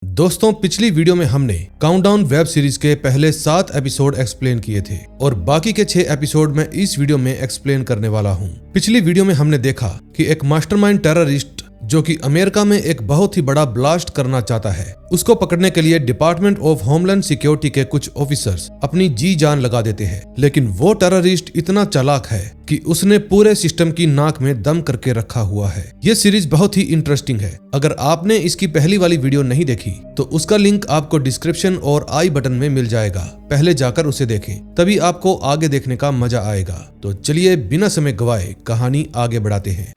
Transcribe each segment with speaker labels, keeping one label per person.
Speaker 1: दोस्तों, पिछली वीडियो में हमने काउंटडाउन वेब सीरीज के पहले 7 एपिसोड एक्सप्लेन किए थे और बाकी के 6 एपिसोड में इस वीडियो में एक्सप्लेन करने वाला हूं। पिछली वीडियो में हमने देखा कि एक मास्टरमाइंड टेररिस्ट जो कि अमेरिका में एक बहुत ही बड़ा ब्लास्ट करना चाहता है, उसको पकड़ने के लिए डिपार्टमेंट ऑफ होमलैंड सिक्योरिटी के कुछ ऑफिसर्स अपनी जी जान लगा देते हैं। लेकिन वो टेररिस्ट इतना चालाक है कि उसने पूरे सिस्टम की नाक में दम करके रखा हुआ है। ये सीरीज बहुत ही इंटरेस्टिंग है। अगर आपने इसकी पहली वाली वीडियो नहीं देखी तो उसका लिंक आपको डिस्क्रिप्शन और आई बटन में मिल जाएगा। पहले जाकर उसे देखें, तभी आपको आगे देखने का मजा आएगा। तो चलिए बिना समय गवाए कहानी आगे बढ़ाते हैं।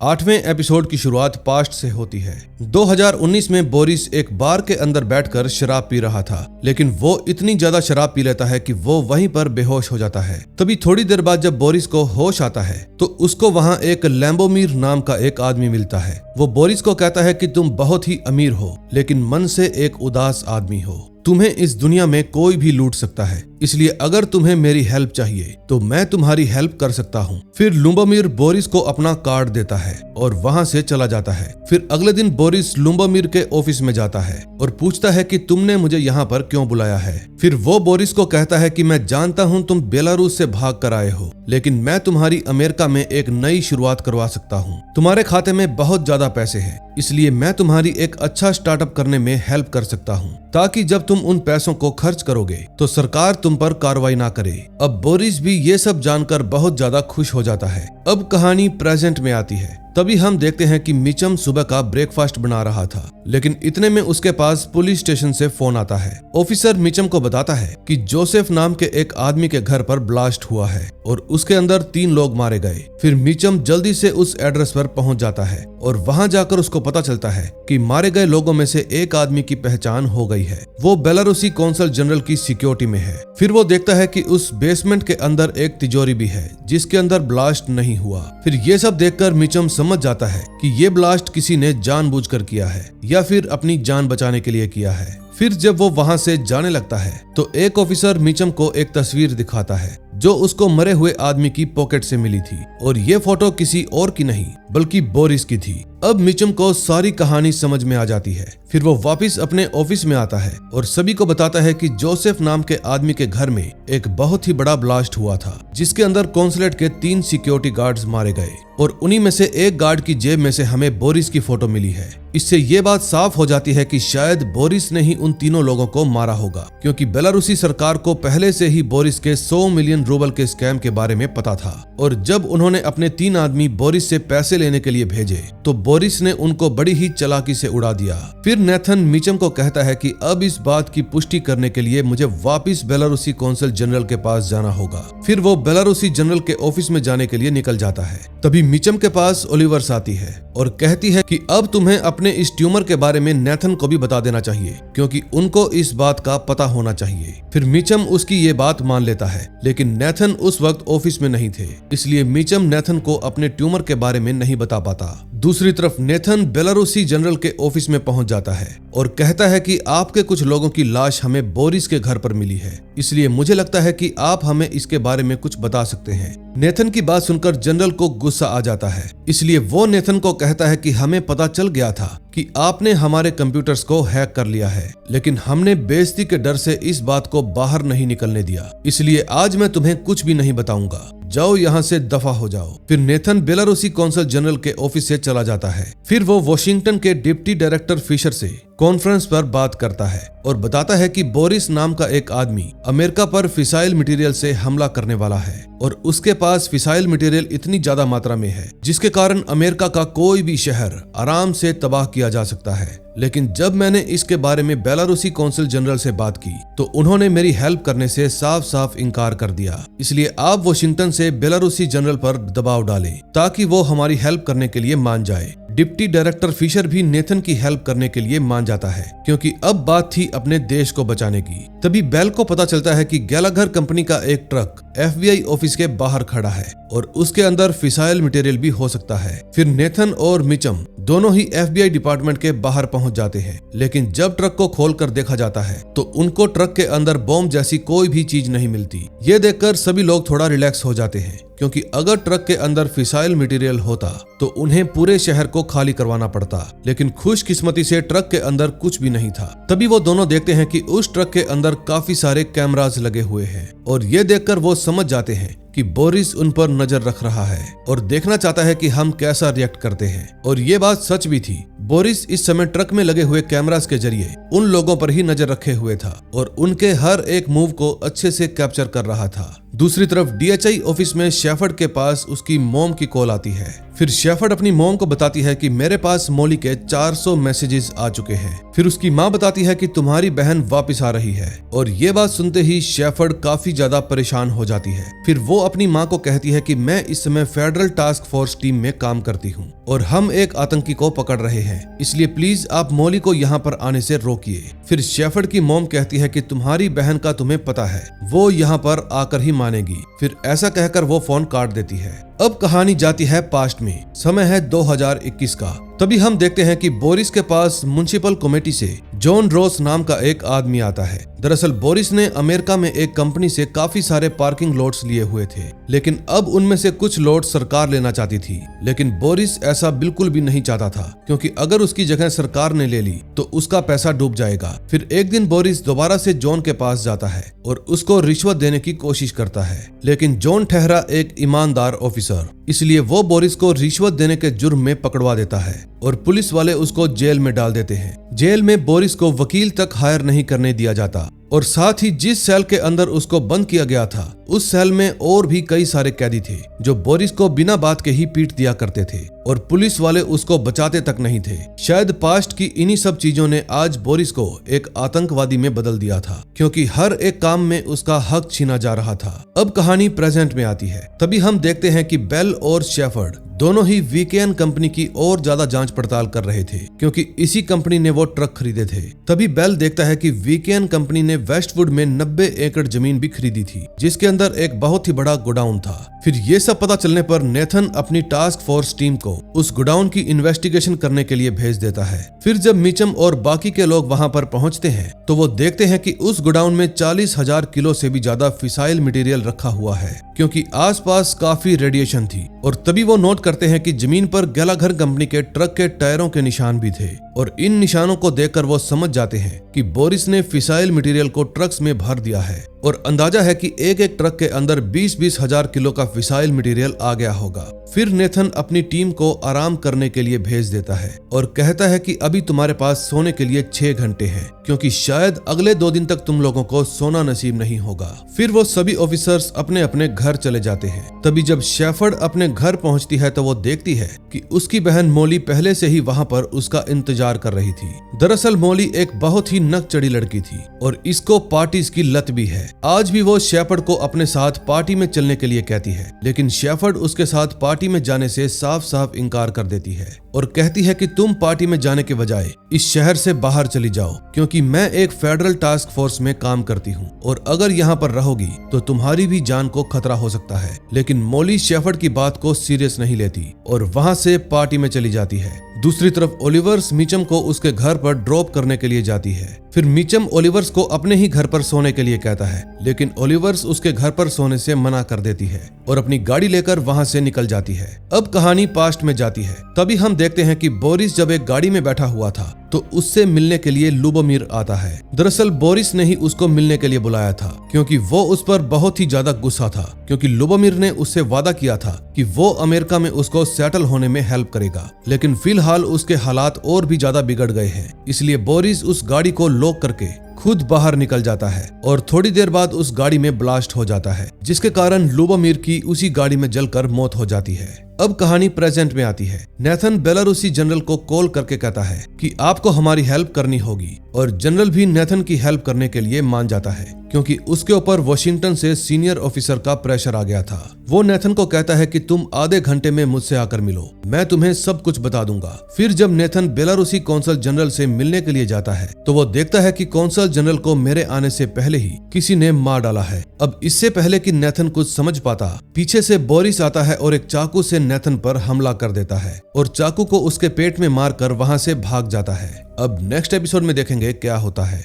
Speaker 1: 8वें एपिसोड की शुरुआत पास्ट से होती है। 2019 में बोरिस एक बार के अंदर बैठकर शराब पी रहा था, लेकिन वो इतनी ज्यादा शराब पी लेता है कि वो वहीं पर बेहोश हो जाता है। तभी थोड़ी देर बाद जब बोरिस को होश आता है तो उसको वहाँ एक लैम्बोमीर नाम का एक आदमी मिलता है। वो बोरिस को कहता है कि तुम बहुत ही अमीर हो, लेकिन मन से एक उदास आदमी हो। तुम्हें इस दुनिया में कोई भी लूट सकता है, इसलिए अगर तुम्हें मेरी हेल्प चाहिए तो मैं तुम्हारी हेल्प कर सकता हूँ। फिर लुम्बोमीर बोरिस को अपना कार्ड देता है और वहाँ से चला जाता है। फिर अगले दिन बोरिस लुम्बोमीर के ऑफिस में जाता है और पूछता है कि तुमने मुझे यहाँ पर क्यों बुलाया है। फिर वो बोरिस को कहता है कि मैं जानता हूँ तुम बेलारूस से भाग कर आए हो, लेकिन मैं तुम्हारी अमेरिका में एक नई शुरुआत करवा सकता हूँ। तुम्हारे खाते में बहुत ज्यादा पैसे हैं, इसलिए मैं तुम्हारी एक अच्छा स्टार्टअप करने में हेल्प कर सकता हूँ, ताकि जब तुम उन पैसों को खर्च करोगे तो सरकार तुम पर कार्रवाई ना करे। अब बोरिस भी ये सब जानकर बहुत ज्यादा खुश हो जाता है। अब कहानी प्रेजेंट में आती है। तभी हम देखते हैं कि मिचम सुबह का ब्रेकफास्ट बना रहा था, लेकिन इतने में उसके पास पुलिस स्टेशन से फोन आता है। ऑफिसर मिचम को बताता है कि जोसेफ नाम के एक आदमी के घर पर ब्लास्ट हुआ है और उसके अंदर 3 लोग मारे गए। फिर मिचम जल्दी से उस एड्रेस पर पहुंच जाता है और वहां जाकर उसको पता चलता है कि मारे गए लोगों में से एक आदमी की पहचान हो गई है। वो बेलारूसी कौंसल जनरल की सिक्योरिटी में है। फिर वो देखता है कि उस बेसमेंट के अंदर एक तिजोरी भी है जिसके अंदर ब्लास्ट नहीं हुआ। फिर ये सब देखकर मिचम समझ जाता है कि ये ब्लास्ट किसी ने जानबूझकर किया है या फिर अपनी जान बचाने के लिए किया है। फिर जब वो वहां से जाने लगता है तो एक ऑफिसर मिचम को एक तस्वीर दिखाता है जो उसको मरे हुए आदमी की पॉकेट से मिली थी, और ये फोटो किसी और की नहीं बल्कि बोरिस की थी। अब मिचम को सारी कहानी समझ में आ जाती है। फिर वो वापस अपने ऑफिस में आता है और सभी को बताता है कि जोसेफ नाम के आदमी के घर में एक बहुत ही बड़ा ब्लास्ट हुआ था, जिसके अंदर कॉन्सुलेट के 3 सिक्योरिटी गार्ड्स मारे गए और उन्हीं में से एक गार्ड की जेब में से हमें बोरिस की फोटो मिली है। इससे ये बात साफ हो जाती है कि शायद बोरिस ने ही उन तीनों लोगों को मारा होगा, क्योंकि बेलारूसी सरकार को पहले से ही बोरिस के 100 मिलियन रूबल के स्कैम के बारे में पता था। और जब उन्होंने अपने 3 आदमी बोरिस से पैसे लेने के लिए भेजे तो बोरिस ने उनको बड़ी ही चालाकी से उड़ा दिया। फिर नेथन मिचम को कहता है कि अब इस बात की पुष्टि करने के लिए मुझे वापस बेलारूसी कौंसल जनरल के पास जाना होगा। फिर वो बेलारूसी जनरल के ऑफिस में जाने के लिए निकल जाता है। तभी मिचम के पास ओलिवर्स आती है और कहती है कि अब तुम्हें अपने इस ट्यूमर के बारे में नेथन को भी बता देना चाहिए, क्योंकि उनको इस बात का पता होना चाहिए। फिर मिचम उसकी ये बात मान लेता है, लेकिन नेथन उस वक्त ऑफिस में नहीं थे, इसलिए मिचम नेथन को अपने ट्यूमर के बारे में नहीं बता पाता। दूसरी तरफ नेथन बेलारूसी जनरल के ऑफिस में पहुंच जाता है और कहता है कि आपके कुछ लोगों की लाश हमें बोरिस के घर पर मिली है, इसलिए मुझे लगता है कि आप हमें इसके बारे में कुछ बता सकते हैं। नेथन की बात सुनकर जनरल को गुस्सा आ जाता है, इसलिए वो नेथन को कहता है कि हमें पता चल गया था कि आपने हमारे कंप्यूटर्स को हैक कर लिया है, लेकिन हमने बेइज्जती के डर से इस बात को बाहर नहीं निकलने दिया, इसलिए आज मैं तुम्हें कुछ भी नहीं बताऊंगा। जाओ यहाँ से दफा हो जाओ। फिर नेथन बेलारूसी कौंसल जनरल के ऑफिस से चला जाता है। फिर वो वॉशिंगटन के डिप्टी डायरेक्टर फिशर से कॉन्फ्रेंस पर बात करता है और बताता है कि बोरिस नाम का एक आदमी अमेरिका पर फिसाइल मटेरियल से हमला करने वाला है और उसके पास फिसाइल मटेरियल इतनी ज्यादा मात्रा में है जिसके कारण अमेरिका का कोई भी शहर आराम से तबाह किया जा सकता है। लेकिन जब मैंने इसके बारे में बेलारूसी कौंसल जनरल से बात की तो उन्होंने मेरी हेल्प करने से साफ साफ इनकार कर दिया, इसलिए आप वॉशिंगटन से बेलारूसी जनरल पर दबाव डालें ताकि वो हमारी हेल्प करने के लिए मान जाए। डिप्टी डायरेक्टर फिशर भी नेथन की हेल्प करने के लिए मान जाता है, क्योंकि अब बात थी अपने देश को बचाने की। तभी बेल को पता चलता है कि गैलाघर कंपनी का एक ट्रक FBI ऑफिस के बाहर खड़ा है और उसके अंदर फिसाइल मटेरियल भी हो सकता है। फिर नेथन और मिचम दोनों ही FBI डिपार्टमेंट के बाहर पहुंच जाते हैं। लेकिन जब ट्रक को खोलकर देखा जाता है तो उनको ट्रक के अंदर बॉम्ब जैसी कोई भी चीज नहीं मिलती। ये देखकर सभी लोग थोड़ा रिलैक्स हो जाते हैं, क्योंकि अगर ट्रक के अंदर फिसाइल मटेरियल होता तो उन्हें पूरे शहर को खाली करवाना पड़ता। लेकिन खुशकिस्मती से ट्रक के अंदर कुछ भी नहीं था। तभी वो दोनों देखते हैं कि उस ट्रक के अंदर काफी सारे कैमरास लगे हुए हैं और ये देखकर वो समझ जाते हैं कि बोरिस उन पर नजर रख रहा है और देखना चाहता है कि हम कैसा रिएक्ट करते हैं। और ये बात सच भी थी। बोरिस इस समय ट्रक में लगे हुए कैमरास के जरिए उन लोगों पर ही नजर रखे हुए था और उनके हर एक मूव को अच्छे से कैप्चर कर रहा था। दूसरी तरफ DHI ऑफिस में शेफर्ड के पास उसकी मॉम की कॉल आती है। फिर शेफर्ड अपनी मॉम को बताती है कि मेरे पास मॉली के 400 मैसेजेस आ चुके हैं। फिर उसकी माँ बताती है कि तुम्हारी बहन वापस आ रही है और ये बात सुनते ही शेफर्ड काफी ज्यादा परेशान हो जाती है। फिर वो अपनी माँ को कहती है कि मैं इस समय फेडरल टास्क फोर्स टीम में काम करती हूँ और हम एक आतंकी को पकड़ रहे हैं, इसलिए प्लीज आप मॉली को यहाँ पर आने से रोकिए। फिर शेफर्ड की मॉम कहती है कि तुम्हारी बहन का तुम्हें पता है, वो यहाँ पर आकर ही मानेगी। फिर ऐसा कहकर वो फोन काट देती है। अब कहानी जाती है पास्ट में। समय है 2021 का। तभी हम देखते हैं कि बोरिस के पास म्युनिसिपल कमेटी से जॉन रॉस नाम का एक आदमी आता है। दरअसल बोरिस ने अमेरिका में एक कंपनी से काफी सारे पार्किंग लॉट्स लिए हुए थे, लेकिन अब उनमें से कुछ लॉट सरकार लेना चाहती थी। लेकिन बोरिस ऐसा बिल्कुल भी नहीं चाहता था, क्योंकि अगर उसकी जगह सरकार ने ले ली तो उसका पैसा डूब जाएगा। फिर एक दिन बोरिस दोबारा से जॉन के पास जाता है और उसको रिश्वत देने की कोशिश करता है, लेकिन जॉन ठहरा एक ईमानदार ऑफिसर, इसलिए वो बोरिस को रिश्वत देने के जुर्म में पकड़वा देता है और पुलिस वाले उसको जेल में डाल देते हैं। जेल में बोरिस को वकील तक हायर नहीं करने दिया जाता और साथ ही जिस सेल के अंदर उसको बंद किया गया था उस सेल में और भी कई सारे कैदी थे जो बोरिस को बिना बात के ही पीट दिया करते थे और पुलिस वाले उसको बचाते तक नहीं थे। शायद पास्ट की इन्हीं सब चीजों ने आज बोरिस को एक आतंकवादी में बदल दिया था, क्योंकि हर एक काम में उसका हक छीना जा रहा था। अब कहानी प्रेजेंट में आती है। तभी हम देखते हैं कि बेल और शेफर्ड दोनों ही वीकेएन कंपनी की और ज्यादा जांच पड़ताल कर रहे थे, क्योंकि इसी कंपनी ने वो ट्रक खरीदे थे। तभी बेल देखता है कि वीकेएन कंपनी ने वेस्टवुड में 90 एकड़ जमीन भी खरीदी थी, जिसके अंदर एक बहुत ही बड़ा गोडाउन था। फिर ये सब पता चलने पर नेथन अपनी टास्क फोर्स टीम को उस गोडाउन की इन्वेस्टिगेशन करने के लिए भेज देता है। फिर जब मिचम और बाकी के लोग वहां पर पहुंचते हैं तो वो देखते हैं कि उस गोडाउन में 40,000 किलो से भी ज्यादा फिसाइल मटेरियल रखा हुआ है, क्योंकि आसपास काफी रेडिएशन थी। और तभी वो नोट करते हैं कि जमीन पर गैलाघर कंपनी के ट्रक के टायरों के निशान भी थे और इन निशानों को देखकर वो समझ जाते हैं कि बोरिस ने फिसाइल मटेरियल को ट्रक्स में भर दिया है और अंदाजा है कि एक एक ट्रक के अंदर 20-20 हजार किलो का फिसाइल मटेरियल आ गया होगा। फिर नेथन अपनी टीम को आराम करने के लिए भेज देता है और कहता है कि अभी तुम्हारे पास सोने के लिए 6 घंटे हैं, क्योंकि शायद अगले 2 दिन तक तुम लोगों को सोना नसीब नहीं होगा। फिर वो सभी ऑफिसर्स अपने अपने घर चले जाते हैं। तभी जब शेफर्ड अपने घर पहुंचती है तो वो देखती है कि उसकी बहन मोली पहले से ही वहां पर उसका इंतजार कर रही थी। दरअसल मोली एक बहुत ही नक चढ़ी लड़की थी और इसको पार्टीज की लत भी है। आज भी वो शेफर्ड को अपने साथ पार्टी में चलने के लिए कहती है, लेकिन शेफर्ड उसके साथ पार्टी में जाने से साफ साफ इनकार कर देती है और कहती है कि तुम पार्टी में जाने के बजाय इस शहर से बाहर चली जाओ, क्योंकि मैं एक फेडरल टास्क फोर्स में काम करती हूँ और अगर यहाँ पर रहोगी तो तुम्हारी भी जान को खतरा हो सकता है। लेकिन मोली शेफर्ड की बात को सीरियस नहीं लेती और वहाँ से पार्टी में चली जाती है। दूसरी तरफ ओलिवर्स मिचम को उसके घर पर ड्रॉप करने के लिए जाती है। फिर मिचम ओलिवर्स को अपने ही घर पर सोने के लिए कहता है, लेकिन ओलिवर्स उसके घर पर सोने से मना कर देती है और अपनी गाड़ी लेकर वहां से निकल जाती है। अब कहानी पास्ट में जाती है। तभी हम देखते हैं कि बोरिस जब एक गाड़ी में बैठा हुआ था तो उससे मिलने के लिए लुबोमिर आता है। दरअसल बोरिस ने ही उसको मिलने के लिए बुलाया था, क्योंकि वो उस पर बहुत ही ज्यादा गुस्सा था, क्योंकि लुबोमिर ने उससे वादा किया था कि वो अमेरिका में उसको सेटल होने में हेल्प करेगा। लेकिन फिलहाल उसके हालात और भी ज्यादा बिगड़ गए हैं, इसलिए बोरिस उस गाड़ी को लॉक करके खुद बाहर निकल जाता है और थोड़ी देर बाद उस गाड़ी में ब्लास्ट हो जाता है, जिसके कारण लुबोमिर की उसी गाड़ी में जलकर मौत हो जाती है। अब कहानी प्रेजेंट में आती है। नेथन बेलारूसी जनरल को कॉल करके कहता है कि आपको हमारी हेल्प करनी होगी और जनरल भी नेथन की हेल्प करने के लिए मान जाता है, क्योंकि उसके ऊपर वॉशिंगटन से सीनियर ऑफिसर का प्रेशर आ गया था। वो नेथन को कहता है कि तुम आधे घंटे में मुझसे आकर मिलो, मैं तुम्हें सब कुछ बता दूंगा। फिर जब नेथन बेलारूसी कौंसल जनरल से मिलने के लिए जाता है तो वो देखता है कि कौंसल जनरल को मेरे आने से पहले ही किसी ने मार डाला है। अब इससे पहले कि नेथन कुछ समझ पाता, पीछे से बोरिस आता है और एक चाकू से नेथन पर हमला कर देता है और चाकू को उसके पेट में मारकर वहां से भाग जाता है। अब नेक्स्ट एपिसोड में देखेंगे क्या होता है।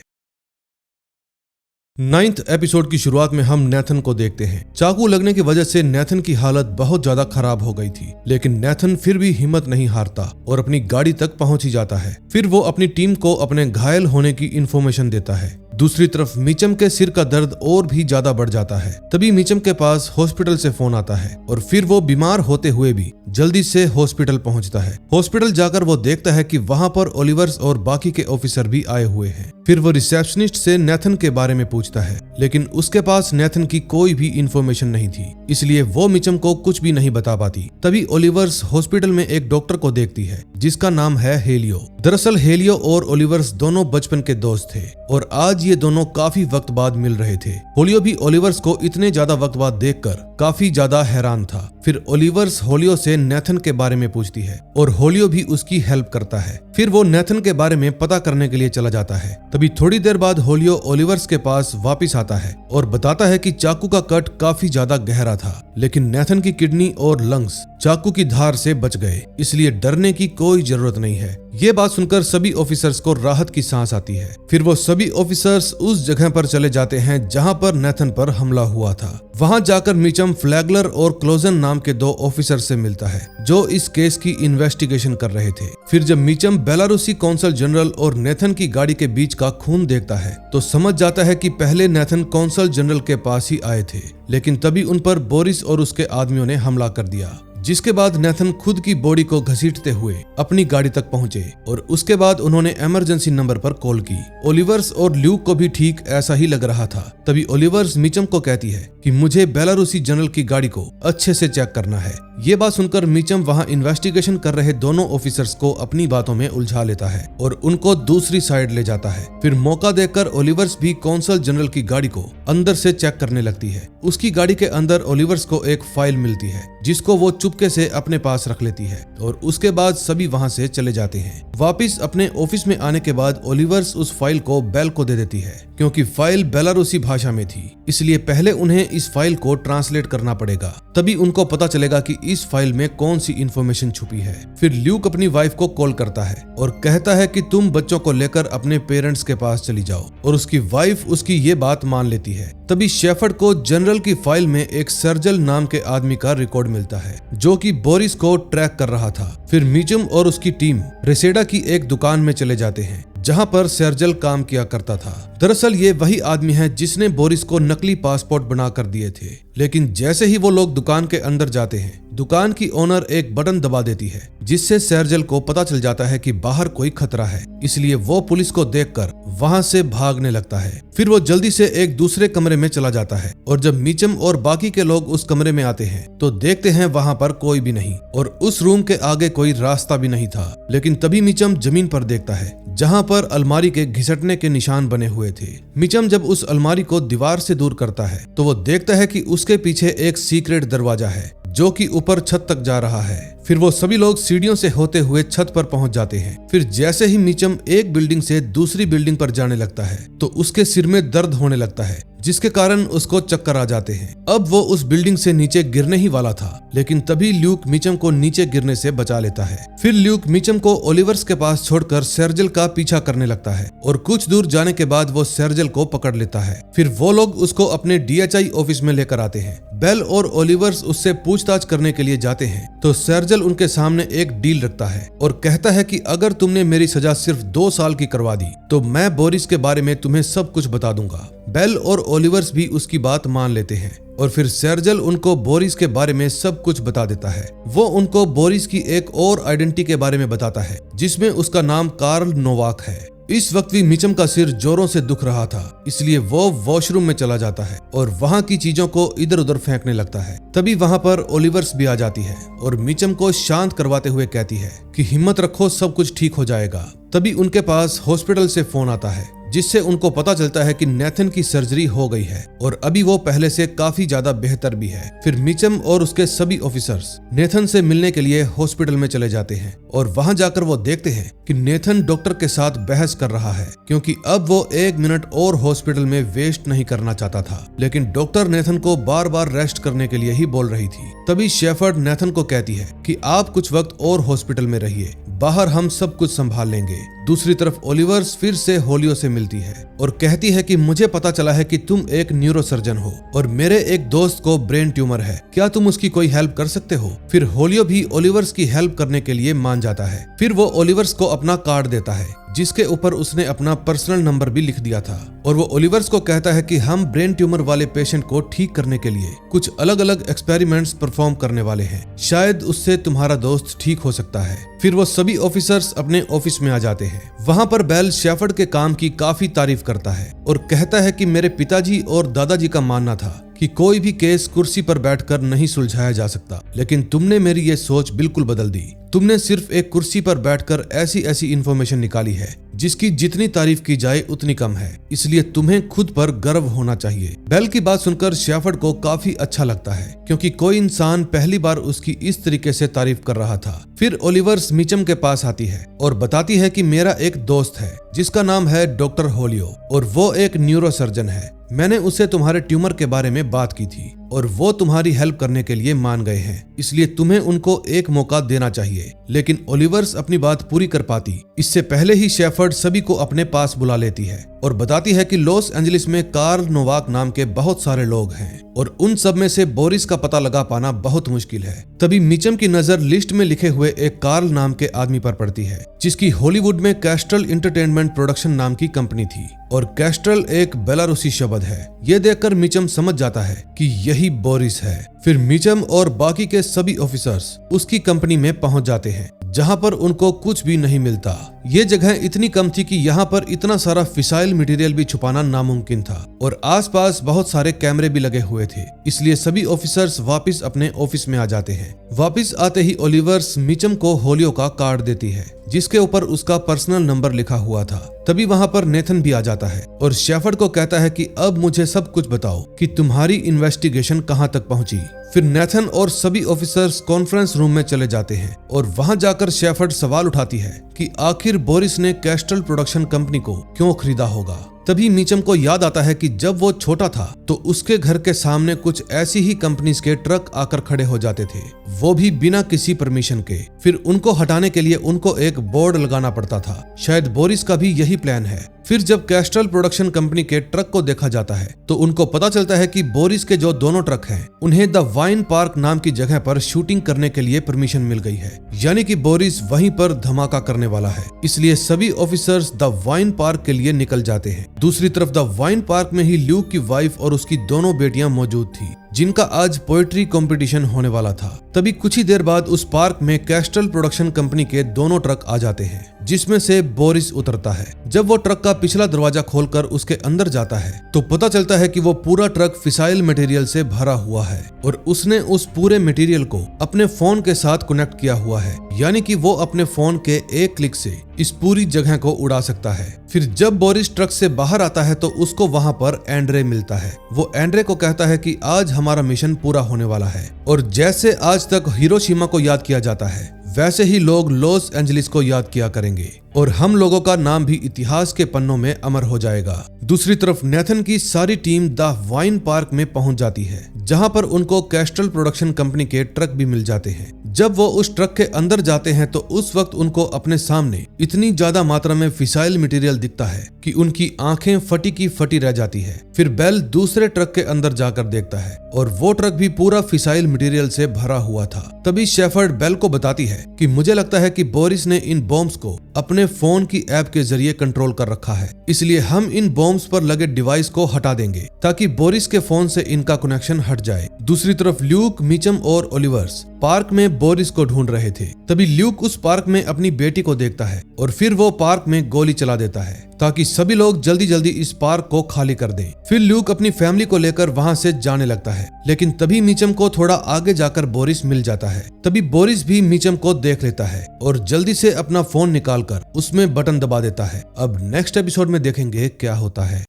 Speaker 1: 9th एपिसोड की शुरुआत में हम नेथन को देखते हैं। चाकू लगने की वजह से नेथन की हालत बहुत ज्यादा खराब हो गई थी, लेकिन नेथन फिर भी हिम्मत नहीं हारता और अपनी गाड़ी तक पहुंच ही जाता है। फिर वो अपनी टीम को अपने घायल होने की इन्फॉर्मेशन देता है। दूसरी तरफ मीचम के सिर का दर्द और भी ज्यादा बढ़ जाता है। तभी मीचम के पास हॉस्पिटल से फोन आता है और फिर वो बीमार होते हुए भी जल्दी से हॉस्पिटल पहुंचता है। हॉस्पिटल जाकर वो देखता है कि वहां पर ओलिवर्स और बाकी के ऑफिसर भी आए हुए हैं। फिर वो रिसेप्शनिस्ट से नेथन के बारे में पूछता है, लेकिन उसके पास नेथन की कोई भी इंफॉर्मेशन नहीं थी, इसलिए वो मीचम को कुछ भी नहीं बता पाती। तभी ओलिवर्स हॉस्पिटल में एक डॉक्टर को देखती है जिसका नाम है हेलियो। दरअसल हेलियो और ओलिवर्स दोनों बचपन के दोस्त थे और आज ये दोनों काफी वक्त बाद मिल रहे थे। होलियो भी ओलिवर्स को इतने ज्यादा वक्त बाद देखकर काफी ज्यादा हैरान था। फिर ओलिवर्स होलियो से नेथन के बारे में पूछती है और होलियो भी उसकी हेल्प करता है। फिर वो नेथन के बारे में पता करने के लिए चला जाता है। तभी थोड़ी देर बाद होलियो ओलिवर्स के पास वापस आता है और बताता है कि चाकू का कट काफी ज्यादा गहरा था, लेकिन नेथन की किडनी और लंग्स चाकू की धार से बच गए, इसलिए डरने की कोई जरूरत नहीं है। ये बात सुनकर सभी ऑफिसर्स को राहत की सांस आती है। फिर वो सभी ऑफिसर्स उस जगह पर चले जाते हैं जहां पर नेथन पर हमला हुआ था। वहां जाकर मीचम फ्लैगलर और क्लोजन नाम के 2 ऑफिसर से मिलता है जो इस केस की इन्वेस्टिगेशन कर रहे थे। फिर जब मीचम बेलारूसी कौंसल जनरल और नेथन की गाड़ी के बीच का खून देखता है तो समझ जाता है कि पहले नेथन कौंसल जनरल के पास ही आए थे, लेकिन तभी उन पर बोरिस और उसके आदमियों ने हमला कर दिया, जिसके बाद नेथन खुद की बॉडी को घसीटते हुए अपनी गाड़ी तक पहुंचे और उसके बाद उन्होंने इमरजेंसी नंबर पर कॉल की। ओलिवर्स और ल्यूक को भी ठीक ऐसा ही लग रहा था। तभी ओलिवर्स मीचम को कहती है कि मुझे बेलारूसी जनरल की गाड़ी को अच्छे से चेक करना है। ये बात सुनकर मीचम वहां इन्वेस्टिगेशन कर रहे दोनों ऑफिसर्स को अपनी बातों में उलझा लेता है और उनको दूसरी साइड ले जाता है। फिर मौका देखकर ओलिवर्स भी कौंसल जनरल की गाड़ी को अंदर से चेक करने लगती है। उसकी गाड़ी के अंदर ओलिवर्स को एक फाइल मिलती है जिसको वो चुपके से अपने पास रख लेती है और उसके बाद सभी वहां से चले जाते हैं। वापिस अपने ऑफिस में आने के बाद ओलिवर्स उस फाइल को बेल को दे देती है, क्योंकि फाइल बेलारूसी भाषा में थी, इसलिए पहले उन्हें इस फाइल को ट्रांसलेट करना पड़ेगा, तभी उनको पता चलेगा कि इस फाइल में कौन सी इन्फॉर्मेशन छुपी है। फिर ल्यूक अपनी वाइफ को कॉल करता है और कहता है कि तुम बच्चों को लेकर अपने पेरेंट्स के पास चली जाओ, और उसकी वाइफ उसकी ये बात मान लेती है। तभी शेफर्ड को जनरल की फाइल में एक सर्जल नाम के आदमी का रिकॉर्ड मिलता है जो कि बोरिस को ट्रैक कर रहा था। फिर मीचम और उसकी टीम रेसेडा की एक दुकान में चले जाते हैं जहां पर सर्जल काम किया करता था। दरअसल ये वही आदमी है जिसने बोरिस को नकली पासपोर्ट बना कर दिए थे, लेकिन जैसे ही वो लोग दुकान के अंदर जाते हैं, दुकान की ओनर एक बटन दबा देती है जिससे सर्जल को पता चल जाता है कि बाहर कोई खतरा है, इसलिए वो पुलिस को देखकर वहां से भागने लगता है। फिर वो जल्दी से एक दूसरे कमरे में चला जाता है और जब मीचम और बाकी के लोग उस कमरे में आते हैं तो देखते हैं वहां पर कोई भी नहीं और उस रूम के आगे कोई रास्ता भी नहीं था। लेकिन तभी मीचम जमीन पर देखता है जहां पर अलमारी के घिसटने के निशान बने हुए थे। मीचम जब उस अलमारी को दीवार से दूर करता है तो वो देखता है कि उसके पीछे एक सीक्रेट दरवाजा है जो कि ऊपर छत तक जा रहा है। फिर वो सभी लोग सीढ़ियों से होते हुए छत पर पहुंच जाते हैं। फिर जैसे ही मीचम एक बिल्डिंग से दूसरी बिल्डिंग पर जाने लगता है तो उसके सिर में दर्द होने लगता है, जिसके कारण उसको चक्कर आ जाते हैं। अब वो उस बिल्डिंग से नीचे गिरने ही वाला था, लेकिन तभी ल्यूक मीचम को नीचे गिरने से बचा लेता है। फिर ल्यूक मीचम को ओलिवर्स के पास छोड़कर सर्जल का पीछा करने लगता है और कुछ दूर जाने के बाद वो सर्जल को पकड़ लेता है। फिर वो लोग उसको अपने DHI ऑफिस में लेकर आते हैं। बेल और ओलिवर्स उससे पूछताछ करने के लिए जाते हैं तो सर्जल उनके सामने एक डील रखता है और कहता है कि अगर तुमने मेरी सजा सिर्फ 2 साल की करवा दी तो मैं बोरिस के बारे में तुम्हें सब कुछ बता दूंगा। बेल और ओलिवर्स भी उसकी बात मान लेते हैं और फिर सर्जल उनको बोरिस के बारे में सब कुछ बता देता है। वो उनको बोरिस की एक और आइडेंटिटी के बारे में बताता है जिसमें उसका नाम कार्ल नोवाक है। इस वक्त भी मीचम का सिर जोरों से दुख रहा था, इसलिए वो वॉशरूम में चला जाता है और वहां की चीजों को इधर उधर फेंकने लगता है। तभी वहां पर ओलिवर्स भी आ जाती है और मीचम को शांत करवाते हुए कहती है कि हिम्मत रखो, सब कुछ ठीक हो जाएगा। तभी उनके पास हॉस्पिटल से फोन आता है जिससे उनको पता चलता है कि नेथन की सर्जरी हो गई है और अभी वो पहले से काफी ज्यादा बेहतर भी है। फिर मिचम और उसके सभी ऑफिसर्स नेथन से मिलने के लिए हॉस्पिटल में चले जाते हैं और वहां जाकर वो देखते हैं कि नेथन डॉक्टर के साथ बहस कर रहा है, क्योंकि अब वो 1 मिनट और हॉस्पिटल में वेस्ट नहीं करना चाहता था। लेकिन डॉक्टर नेथन को बार बार रेस्ट करने के लिए ही बोल रही थी। तभी शेफर्ड नेथन को कहती है कि आप कुछ वक्त और हॉस्पिटल में रहिए, बाहर हम सब कुछ संभाल लेंगे। दूसरी तरफ ओलिवर्स फिर से होलियो से मिलती है और कहती है कि मुझे पता चला है कि तुम एक न्यूरोसर्जन हो और मेरे एक दोस्त को ब्रेन ट्यूमर है, क्या तुम उसकी कोई हेल्प कर सकते हो? फिर होलियो भी ओलिवर्स की हेल्प करने के लिए मान जाता है। फिर वो ओलिवर्स को अपना कार्ड देता है जिसके ऊपर उसने अपना पर्सनल नंबर भी लिख दिया था और वो ओलिवर्स को कहता है कि हम ब्रेन ट्यूमर वाले पेशेंट को ठीक करने के लिए कुछ अलग अलग एक्सपेरिमेंट्स परफॉर्म करने वाले हैं, शायद उससे तुम्हारा दोस्त ठीक हो सकता है। फिर वो सभी ऑफिसर्स अपने ऑफिस में आ जाते हैं। वहां पर बेल शेफर्ड के काम की काफी तारीफ करता है और कहता है कि मेरे पिताजी और दादाजी का मानना था कि कोई भी केस कुर्सी पर बैठकर नहीं सुलझाया जा सकता, लेकिन तुमने मेरी ये सोच बिल्कुल बदल दी। तुमने सिर्फ एक कुर्सी पर बैठकर ऐसी ऐसी इंफॉर्मेशन निकाली है जिसकी जितनी तारीफ की जाए उतनी कम है, इसलिए तुम्हें खुद पर गर्व होना चाहिए। बेल की बात सुनकर शेफर्ड को काफी अच्छा लगता है, क्योंकि कोई इंसान पहली बार उसकी इस तरीके से तारीफ कर रहा था। फिर ओलिवर्स मिचम के पास आती है और बताती है कि मेरा एक दोस्त है जिसका नाम है डॉक्टर होलियो और वो एक न्यूरोसर्जन है। मैंने उससे तुम्हारे ट्यूमर के बारे में बात की थी और वो तुम्हारी हेल्प करने के लिए मान गए हैं, इसलिए तुम्हें उनको एक मौका देना चाहिए। लेकिन ओलिवर्स अपनी बात पूरी कर पाती इससे पहले ही शेफर्ड सभी को अपने पास बुला लेती है और बताती है कि लॉस एंजलिस में कार्ल नोवाक नाम के बहुत सारे लोग हैं और उन सब में से बोरिस का पता लगा पाना बहुत मुश्किल है। तभी मिचम की नजर लिस्ट में लिखे हुए एक कार्ल नाम के आदमी पर पड़ती है जिसकी हॉलीवुड में कैस्ट्रल एंटरटेनमेंट प्रोडक्शन नाम की कंपनी थी और कैस्ट्रल एक बेलारूसी शब्द है। ये देखकर मिचम समझ जाता है कि यही बोरिस है। फिर मिचम और बाकी के सभी ऑफिसर्स उसकी कंपनी में पहुंच जाते हैं जहां पर उनको कुछ भी नहीं मिलता। ये जगह इतनी कम थी कि यहाँ पर इतना सारा फिसाइल मटेरियल भी छुपाना नामुमकिन था और आसपास बहुत सारे कैमरे भी लगे हुए थे, इसलिए सभी ऑफिसर्स वापस अपने ऑफिस में आ जाते हैं। वापस आते ही ओलिवर्स मिचम को होलियो का कार्ड देती है जिसके ऊपर उसका पर्सनल नंबर लिखा हुआ था। तभी वहां पर नेथन भी आ जाता है और शेफर्ड को कहता है कि अब मुझे सब कुछ बताओ कि तुम्हारी इन्वेस्टिगेशन कहां तक पहुंची। फिर नेथन और सभी ऑफिसर्स कॉन्फ्रेंस रूम में चले जाते हैं और वहां जाकर शेफर्ड सवाल उठाती है कि आखिर बोरिस ने कैस्ट्रल प्रोडक्शन कंपनी को क्यों खरीदा होगा। तभी मिचम को याद आता है कि जब वो छोटा था तो उसके घर के सामने कुछ ऐसी ही कंपनीज के ट्रक आकर खड़े हो जाते थे, वो भी बिना किसी परमिशन के। फिर उनको हटाने के लिए उनको एक बोर्ड लगाना पड़ता था। शायद बोरिस का भी यही प्लान है। फिर जब कैस्ट्रल प्रोडक्शन कंपनी के ट्रक को देखा जाता है तो उनको पता चलता है कि बोरिस के जो दोनों ट्रक हैं उन्हें द वाइन पार्क नाम की जगह पर शूटिंग करने के लिए परमिशन मिल गई है, यानी कि बोरिस वहीं पर धमाका करने वाला है। इसलिए सभी ऑफिसर्स द वाइन पार्क के लिए निकल जाते हैं। दूसरी तरफ द वाइन पार्क में ही ल्यूक की वाइफ और उसकी दोनों बेटियां मौजूद थी जिनका आज पोएट्री कंपटीशन होने वाला था। तभी कुछ ही देर बाद उस पार्क में कैस्ट्रल प्रोडक्शन कंपनी के दोनों ट्रक आ जाते हैं जिसमें से बोरिस उतरता है। जब वो ट्रक का पिछला दरवाजा खोलकर उसके अंदर जाता है तो पता चलता है कि वो पूरा ट्रक फिसाइल मटेरियल से भरा हुआ है और उसने उस पूरे मटेरियल को अपने फोन के साथ कनेक्ट किया हुआ है, यानी कि वो अपने फोन के एक क्लिक से इस पूरी जगह को उड़ा सकता है। फिर जब बोरिस ट्रक से बाहर आता है तो उसको वहां पर एंड्रे मिलता है। वो एंड्रे को कहता है कि आज हमारा मिशन पूरा होने वाला है और जैसे आज तक हिरोशिमा को याद किया जाता है वैसे ही लोग लॉस एंजलिस को याद किया करेंगे और हम लोगों का नाम भी इतिहास के पन्नों में अमर हो जाएगा। दूसरी तरफ नेथन की सारी टीम द वाइन पार्क में पहुंच जाती है जहां पर उनको कैस्ट्रल प्रोडक्शन कंपनी के ट्रक भी मिल जाते हैं। जब वो उस ट्रक के अंदर जाते हैं तो उस वक्त उनको अपने सामने इतनी ज्यादा मात्रा में फिसाइल मटेरियल दिखता है कि उनकी आंखें फटी की फटी रह जाती है। फिर बेल दूसरे ट्रक के अंदर जाकर देखता है और वो ट्रक भी पूरा फिसाइल मटेरियल से भरा हुआ था। तभी शेफर्ड बेल को बताती है कि मुझे लगता है कि बोरिस ने इन बॉम्ब्स को अपने फोन की ऐप के जरिए कंट्रोल कर रखा है, इसलिए हम इन बॉम्ब्स पर लगे डिवाइस को हटा देंगे ताकि बोरिस के फोन से इनका कनेक्शन हट जाए। दूसरी तरफ ल्यूक, मिचम और ओलिवर्स पार्क में बोरिस को ढूंढ रहे थे। तभी ल्यूक उस पार्क में अपनी बेटी को देखता है और फिर वो पार्क में गोली चला देता है ताकि सभी लोग जल्दी जल्दी इस पार्क को खाली कर दें। फिर ल्यूक अपनी फैमिली को लेकर वहां से जाने लगता है, लेकिन तभी मिचम को थोड़ा आगे जाकर बोरिस मिल जाता है। तभी बोरिस भी मिचम को देख लेता है और जल्दी से अपना फोन निकालकर उसमें बटन दबा देता है। अब नेक्स्ट एपिसोड में देखेंगे क्या होता है।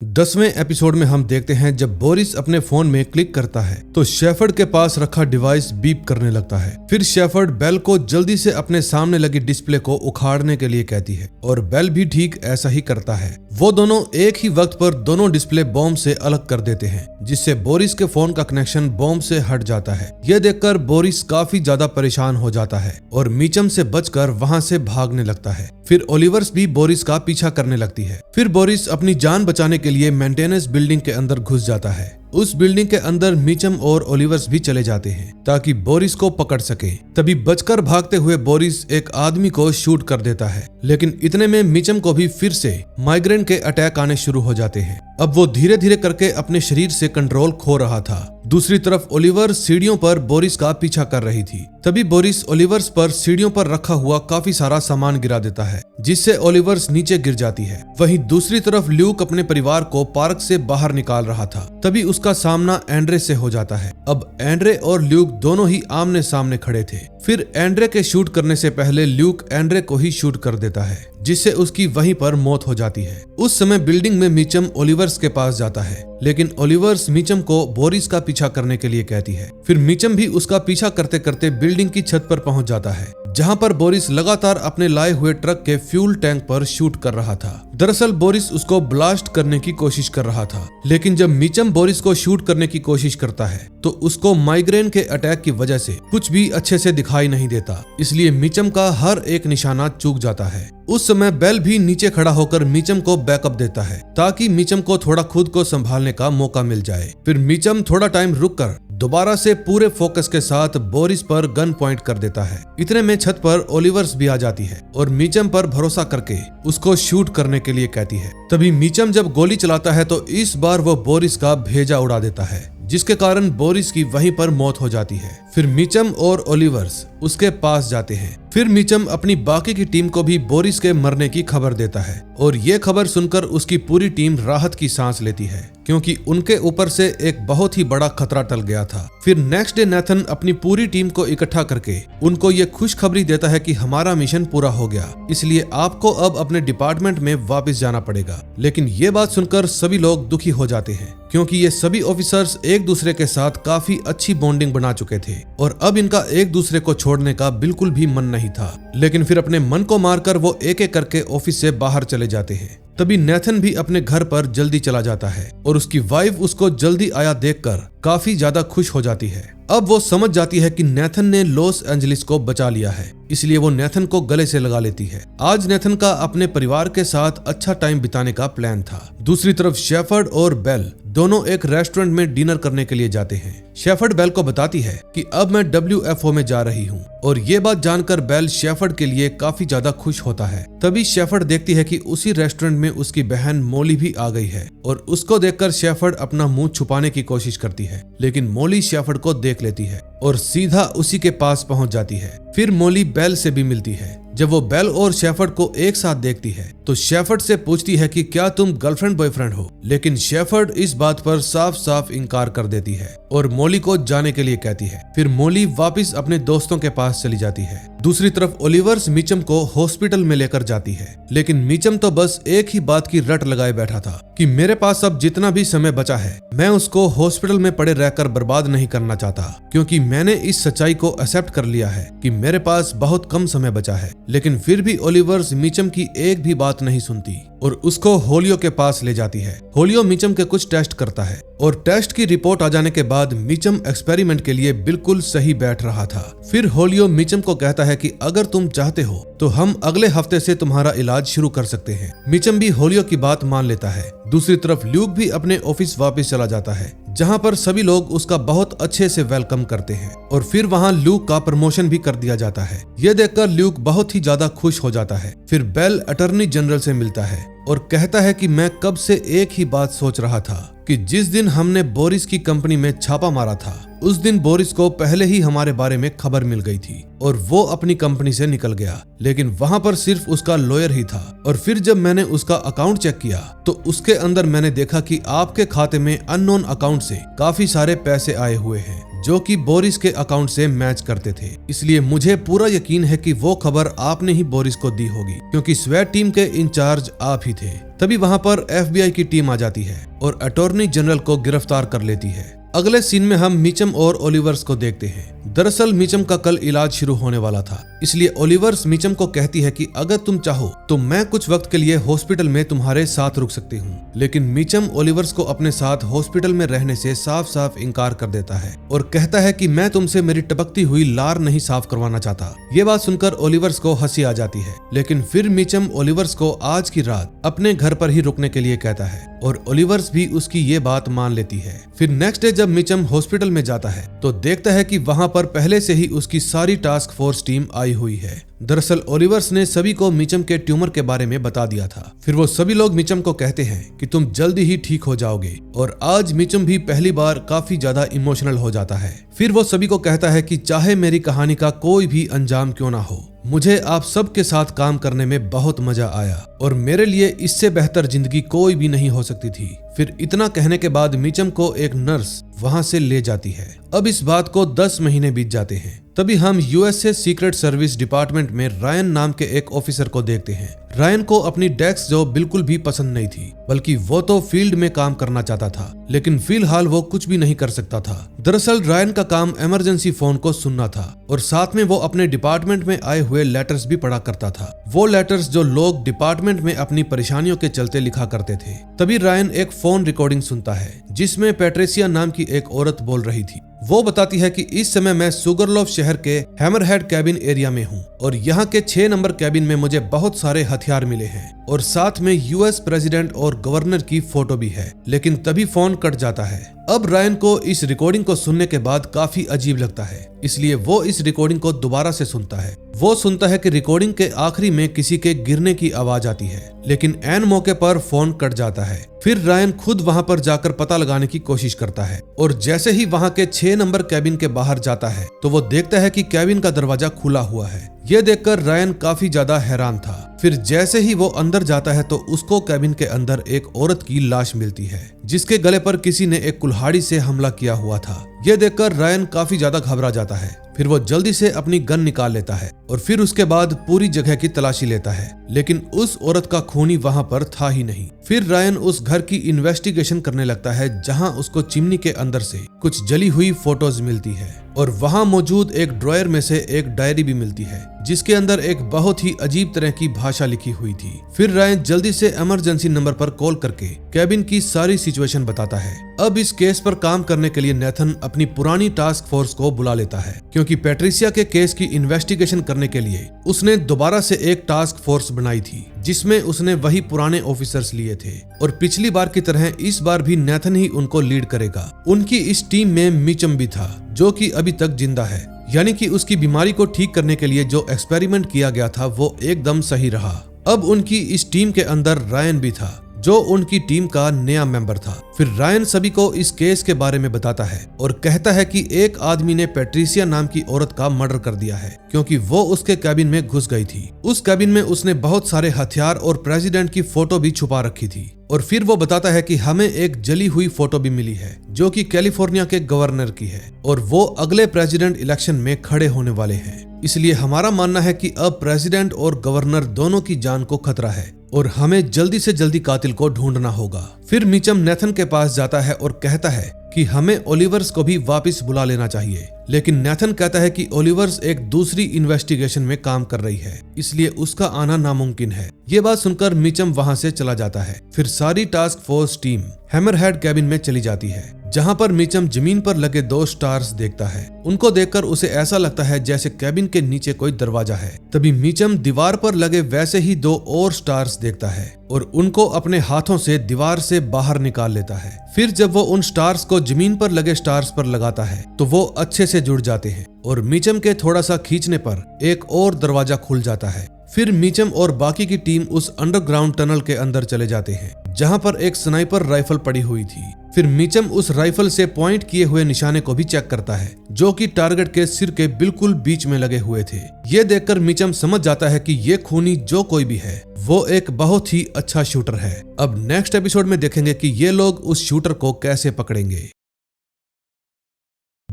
Speaker 1: 10वें एपिसोड में हम देखते हैं जब बोरिस अपने फोन में क्लिक करता है तो शेफर्ड के पास रखा डिवाइस बीप करने लगता है। फिर शेफर्ड बेल को जल्दी से अपने सामने लगी डिस्प्ले को उखाड़ने के लिए कहती है और बेल भी ठीक ऐसा ही करता है। वो दोनों एक ही वक्त पर दोनों डिस्प्ले बॉम्ब से अलग कर देते हैं, जिससे बोरिस के फोन का कनेक्शन बॉम्ब से हट जाता है। यह देखकर बोरिस काफी ज्यादा परेशान हो जाता है और मीचम से बचकर वहां से भागने लगता है। फिर ओलिवर्स भी बोरिस का पीछा करने लगती है। फिर बोरिस अपनी जान बचाने के लिए मेंटेनेंस बिल्डिंग के अंदर घुस जाता है। उस बिल्डिंग के अंदर मीचम और ओलिवर्स भी चले जाते हैं ताकि बोरिस को पकड़ सके। तभी बचकर भागते हुए बोरिस एक आदमी को शूट कर देता है, लेकिन इतने में मीचम को भी फिर से माइग्रेन के अटैक आने शुरू हो जाते हैं। अब वो धीरे धीरे करके अपने शरीर से कंट्रोल खो रहा था। दूसरी तरफ ओलिवर सीढ़ियों पर बोरिस का पीछा कर रही थी। तभी बोरिस ओलिवर्स पर सीढ़ियों पर रखा हुआ काफी सारा सामान गिरा देता है, जिससे ओलिवर्स नीचे गिर जाती है। वहीं दूसरी तरफ ल्यूक अपने परिवार को पार्क से बाहर निकाल रहा था। तभी उसका सामना एंड्रे से हो जाता है। अब एंड्रे और ल्यूक दोनों ही आमने सामने खड़े थे। फिर एंड्रे के शूट करने से पहले ल्यूक एंड्रे को ही शूट कर देता है, जिससे उसकी वहीं पर मौत हो जाती है। उस समय बिल्डिंग में मीचम ओलिवर्स के पास जाता है, लेकिन ओलिवर्स मीचम को बोरिस का पीछा करने के लिए कहती है। फिर मीचम भी उसका पीछा करते करते बिल्डिंग की छत पर पहुंच जाता है, जहां पर बोरिस लगातार अपने लाए हुए ट्रक के फ्यूल टैंक पर शूट कर रहा था। दरअसल बोरिस उसको ब्लास्ट करने की कोशिश कर रहा था, लेकिन जब मीचम बोरिस को शूट करने की कोशिश करता है तो उसको माइग्रेन के अटैक की वजह से कुछ भी अच्छे से दिखाई नहीं देता, इसलिए मीचम का हर एक निशाना चूक जाता है। उस समय बेल भी नीचे खड़ा होकर मीचम को बैकअप देता है ताकि मीचम को थोड़ा खुद को संभालने का मौका मिल जाए। फिर मीचम थोड़ा टाइम रुककर दोबारा से पूरे फोकस के साथ बोरिस पर गन पॉइंट कर देता है। इतने में छत पर ओलिवर्स भी आ जाती है और मीचम पर भरोसा करके उसको शूट करने के लिए कहती है। तभी मीचम जब गोली चलाता है तो इस बार वो बोरिस का भेजा उड़ा देता है, जिसके कारण बोरिस की वहीं पर मौत हो जाती है। फिर मीचम और ओलिवर्स उसके पास जाते हैं। फिर मीचम अपनी बाकी की टीम को भी बोरिस के मरने की खबर देता है और ये खबर सुनकर उसकी पूरी टीम राहत की सांस लेती है, क्योंकि उनके ऊपर से एक बहुत ही बड़ा खतरा टल गया था। फिर नेक्स्ट डे नेथन अपनी पूरी टीम को इकट्ठा करके उनको ये खुशखबरी देता है कि हमारा मिशन पूरा हो गया, इसलिए आपको अब अपने डिपार्टमेंट में वापस जाना पड़ेगा। लेकिन ये बात सुनकर सभी लोग दुखी हो जाते हैं, क्योंकि ये सभी ऑफिसर्स एक दूसरे के साथ काफी अच्छी बॉन्डिंग बना चुके थे और अब इनका एक दूसरे को छोड़ने का बिल्कुल भी मन नहीं था। लेकिन फिर अपने मन को मारकर वो एक एक करके ऑफिस से बाहर चले जाते हैं। तभी नेथन भी अपने घर पर जल्दी चला जाता है और उसकी वाइफ उसको जल्दी आया देखकर काफी ज्यादा खुश हो जाती है। अब वो समझ जाती है कि नेथन ने लॉस एंजलिस को बचा लिया है, इसलिए वो नेथन को गले से लगा लेती है। आज नेथन का अपने परिवार के साथ अच्छा टाइम बिताने का प्लान था। दूसरी तरफ शेफर्ड और बेल दोनों एक रेस्टोरेंट में डिनर करने के लिए जाते हैं। शेफर्ड बेल को बताती है कि अब मैं WFO में जा रही हूँ और ये बात जानकर बेल शेफर्ड के लिए काफी ज्यादा खुश होता है। तभी शेफर्ड देखती है कि उसी रेस्टोरेंट में उसकी बहन मोली भी आ गई है और उसको देखकर शेफर्ड अपना मुंह छुपाने की कोशिश करती है, लेकिन मोली शेफर्ड को देख लेती है और सीधा उसी के पास पहुंच जाती है। फिर मोली बेल से भी मिलती है। जब वो बेल और शेफर्ड को एक साथ देखती है तो शेफर्ड से पूछती है कि क्या तुम गर्लफ्रेंड बॉयफ्रेंड हो, लेकिन शेफर्ड इस बात पर साफ साफ इनकार कर देती है और मोली को जाने के लिए कहती है। फिर मोली वापस अपने दोस्तों के पास चली जाती है। दूसरी तरफ ओलिवर्स मीचम को हॉस्पिटल में लेकर जाती है, लेकिन मीचम तो बस एक ही बात की रट लगाए बैठा था कि मेरे पास अब जितना भी समय बचा है मैं उसको हॉस्पिटल में पड़े रहकर बर्बाद नहीं करना चाहता, क्योंकि मैंने इस सच्चाई को एक्सेप्ट कर लिया है कि मेरे पास बहुत कम समय बचा है। लेकिन फिर भी ओलिवर्स मीचम की एक भी बात नहीं सुनती और उसको होलियो के पास ले जाती है। होलियो मीचम के कुछ टेस्ट करता है और टेस्ट की रिपोर्ट आ जाने के बाद मीचम एक्सपेरिमेंट के लिए बिल्कुल सही बैठ रहा था। फिर होलियो मीचम को कहता है कि अगर तुम चाहते हो तो हम अगले हफ्ते से तुम्हारा इलाज शुरू कर सकते हैं। मीचम भी होलियो की बात मान लेता है। दूसरी तरफ ल्यूक भी अपने ऑफिस वापस चला जाता है, जहां पर सभी लोग उसका बहुत अच्छे से वेलकम करते हैं और फिर वहां ल्यूक का प्रमोशन भी कर दिया जाता है। यह देखकर ल्यूक बहुत ही ज्यादा खुश हो जाता है। फिर बेल अटॉर्नी जनरल से मिलता है और कहता है कि मैं कब से एक ही बात सोच रहा था कि जिस दिन हमने बोरिस की कंपनी में छापा मारा था उस दिन बोरिस को पहले ही हमारे बारे में खबर मिल गई थी और वो अपनी कंपनी से निकल गया, लेकिन वहां पर सिर्फ उसका लॉयर ही था। और फिर जब मैंने उसका अकाउंट चेक किया तो उसके अंदर मैंने देखा कि आपके खाते में अननोन अकाउंट से काफी सारे पैसे आए हुए हैं, जो कि बोरिस के अकाउंट से मैच करते थे। इसलिए मुझे पूरा यकीन है कि वो खबर आपने ही बोरिस को दी होगी, क्योंकि स्वेट टीम के इंचार्ज आप ही थे। तभी वहां पर FBI की टीम आ जाती है और अटॉर्नी जनरल को गिरफ्तार कर लेती है। अगले सीन में हम मीचम और ओलिवर्स को देखते हैं। दरअसल मीचम का कल इलाज शुरू होने वाला था, इसलिए ओलिवर्स मीचम को कहती है कि अगर तुम चाहो तो मैं कुछ वक्त के लिए हॉस्पिटल में तुम्हारे साथ रुक सकती हूँ। लेकिन मीचम ओलिवर्स को अपने साथ हॉस्पिटल में रहने से साफ साफ इनकार कर देता है और कहता है कि मैं तुमसे मेरी टपकती हुई लार नहीं साफ करवाना चाहता। ये बात सुनकर ओलिवर्स को हंसी आ जाती है, लेकिन फिर मीचम ओलिवर्स को आज की रात अपने घर पर ही रुकने के लिए कहता है और ओलिवर्स भी उसकी ये बात मान लेती है। फिर नेक्स्ट डे जब मीचम हॉस्पिटल में जाता है तो देखता है कि वहां पर पहले से ही उसकी सारी टास्क फोर्स टीम आई हुई है। दरअसल ओलिवर्स ने सभी को मीचम के ट्यूमर के बारे में बता दिया था। फिर वो सभी लोग मीचम को कहते हैं कि तुम जल्दी ही ठीक हो जाओगे और आज मीचम भी पहली बार काफी ज्यादा इमोशनल हो जाता है। फिर वो सभी को कहता है कि चाहे मेरी कहानी का कोई भी अंजाम क्यों ना हो, मुझे आप सबके साथ काम करने में बहुत मजा आया और मेरे लिए इससे बेहतर जिंदगी कोई भी नहीं हो सकती थी। फिर इतना कहने के बाद मीचम को एक नर्स वहां से ले जाती है। अब इस बात को 10 महीने बीत जाते हैं। तभी हम USA सीक्रेट सर्विस डिपार्टमेंट में रायन नाम के एक ऑफिसर को देखते हैं। रायन को अपनी डेस्क जॉब बिल्कुल भी पसंद नहीं थी, बल्कि वो तो फील्ड में काम करना चाहता था, लेकिन फिलहाल वो कुछ भी नहीं कर सकता था। दरअसल रायन का काम इमरजेंसी फोन को सुनना था और साथ में वो अपने डिपार्टमेंट में आए हुए लेटर्स भी पढ़ा करता था। वो लेटर्स जो लोग डिपार्टमेंट में अपनी परेशानियों के चलते लिखा करते थे। तभी रायन एक फोन रिकॉर्डिंग सुनता है जिसमें पैट्रिसिया नाम की एक औरत बोल रही थी। वो बताती है कि इस समय मैं सुगरलोफ शहर के हैमरहेड कैबिन एरिया में हूँ और यहाँ के 6 नंबर कैबिन में मुझे बहुत सारे हथियार मिले हैं और साथ में US प्रेसिडेंट और गवर्नर की फोटो भी है। लेकिन तभी फोन कट जाता है। अब रायन को इस रिकॉर्डिंग को सुनने के बाद काफी अजीब लगता है, इसलिए वो इस रिकॉर्डिंग को दोबारा से सुनता है। वो सुनता है कि रिकॉर्डिंग के आखिरी में किसी के गिरने की आवाज आती है, लेकिन ऐन मौके पर फोन कट जाता है। फिर रायन खुद वहां पर जाकर पता लगाने की कोशिश करता है और जैसे ही वहां के 6 नंबर कैबिन के बाहर जाता है तो वो देखता है कि कैबिन का दरवाजा खुला हुआ है। ये देखकर रायन काफी ज्यादा हैरान था। फिर जैसे ही वो अंदर जाता है तो उसको कैबिन के अंदर एक औरत की लाश मिलती है जिसके गले पर किसी ने एक कुल्हाड़ी से हमला किया हुआ था। ये देखकर रायन काफी ज्यादा घबरा जाता है। फिर वो जल्दी से अपनी गन निकाल लेता है और फिर उसके बाद पूरी जगह की तलाशी लेता है, लेकिन उस औरत का खूनी वहां पर था ही नहीं। फिर रायन उस घर की इन्वेस्टिगेशन करने लगता है जहां उसको चिमनी के अंदर से कुछ जली हुई फोटोज मिलती है और वहां मौजूद एक ड्रॉयर में से एक डायरी भी मिलती है जिसके अंदर एक बहुत ही अजीब तरह की भाषा लिखी हुई थी। फिर रायन जल्दी से इमरजेंसी नंबर पर कॉल करके कैबिन की सारी सिचुएशन बताता है। अब इस केस पर काम करने के लिए नेथन अपनी पुरानी टास्क फोर्स को बुला लेता है, क्योंकि पैट्रिसिया के केस की इन्वेस्टिगेशन करने के लिए उसने दोबारा से एक टास्क फोर्स बनाई थी जिसमें उसने वही पुराने ऑफिसर्स लिए थे और पिछली बार की तरह इस बार भी नेथन ही उनको लीड करेगा। उनकी इस टीम में मीचम भी था जो कि अभी तक जिंदा है, यानी कि उसकी बीमारी को ठीक करने के लिए जो एक्सपेरिमेंट किया गया था वो एकदम सही रहा। अब उनकी इस टीम के अंदर रायन भी था जो उनकी टीम का नया मेंबर था। फिर रायन सभी को इस केस के बारे में बताता है और कहता है कि एक आदमी ने पैट्रिसिया नाम की औरत का मर्डर कर दिया है क्योंकि वो उसके कैबिन में घुस गई थी। उस कैबिन में उसने बहुत सारे हथियार और प्रेसिडेंट की फोटो भी छुपा रखी थी। और फिर वो बताता है कि हमें एक जली हुई फोटो भी मिली है जो कि कैलिफोर्निया के गवर्नर की है और वो अगले प्रेसिडेंट इलेक्शन में खड़े होने वाले हैं। इसलिए हमारा मानना है कि अब प्रेसिडेंट और गवर्नर दोनों की जान को खतरा है और हमें जल्दी से जल्दी कातिल को ढूंढना होगा। फिर मीचम नेथन के पास जाता है और कहता है कि हमें ओलिवर्स को भी वापस बुला लेना चाहिए, लेकिन नेथन कहता है कि ओलिवर्स एक दूसरी इन्वेस्टिगेशन में काम कर रही है, इसलिए उसका आना नामुमकिन है। ये बात सुनकर मीचम वहां से चला जाता है। फिर सारी task force team hammerhead cabin में चली जाती है जहां पर मीचम जमीन पर लगे 2 स्टार्स देखता है। उनको देखकर उसे ऐसा लगता है जैसे कैबिन के नीचे कोई दरवाजा है। तभी मीचम दीवार पर लगे वैसे ही 2 और स्टार्स देखता है और उनको अपने हाथों से दीवार से बाहर निकाल लेता है। फिर जब वो उन स्टार्स को जमीन पर लगे स्टार्स पर लगाता है तो वो अच्छे से जुड़ जाते हैं और मीचम के थोड़ा सा खींचने पर एक और दरवाजा खुल जाता है। फिर मीचम और बाकी की टीम उस अंडरग्राउंड टनल के अंदर चले जाते हैं जहां पर एक स्नाइपर राइफल पड़ी हुई थी। फिर मीचम उस राइफल से पॉइंट किए हुए निशाने को भी चेक करता है जो कि टारगेट के सिर के बिल्कुल बीच में लगे हुए थे। ये देखकर मीचम समझ जाता है कि ये खूनी जो कोई भी है वो एक बहुत ही अच्छा शूटर है। अब नेक्स्ट एपिसोड में देखेंगे कि ये लोग उस शूटर को कैसे पकड़ेंगे।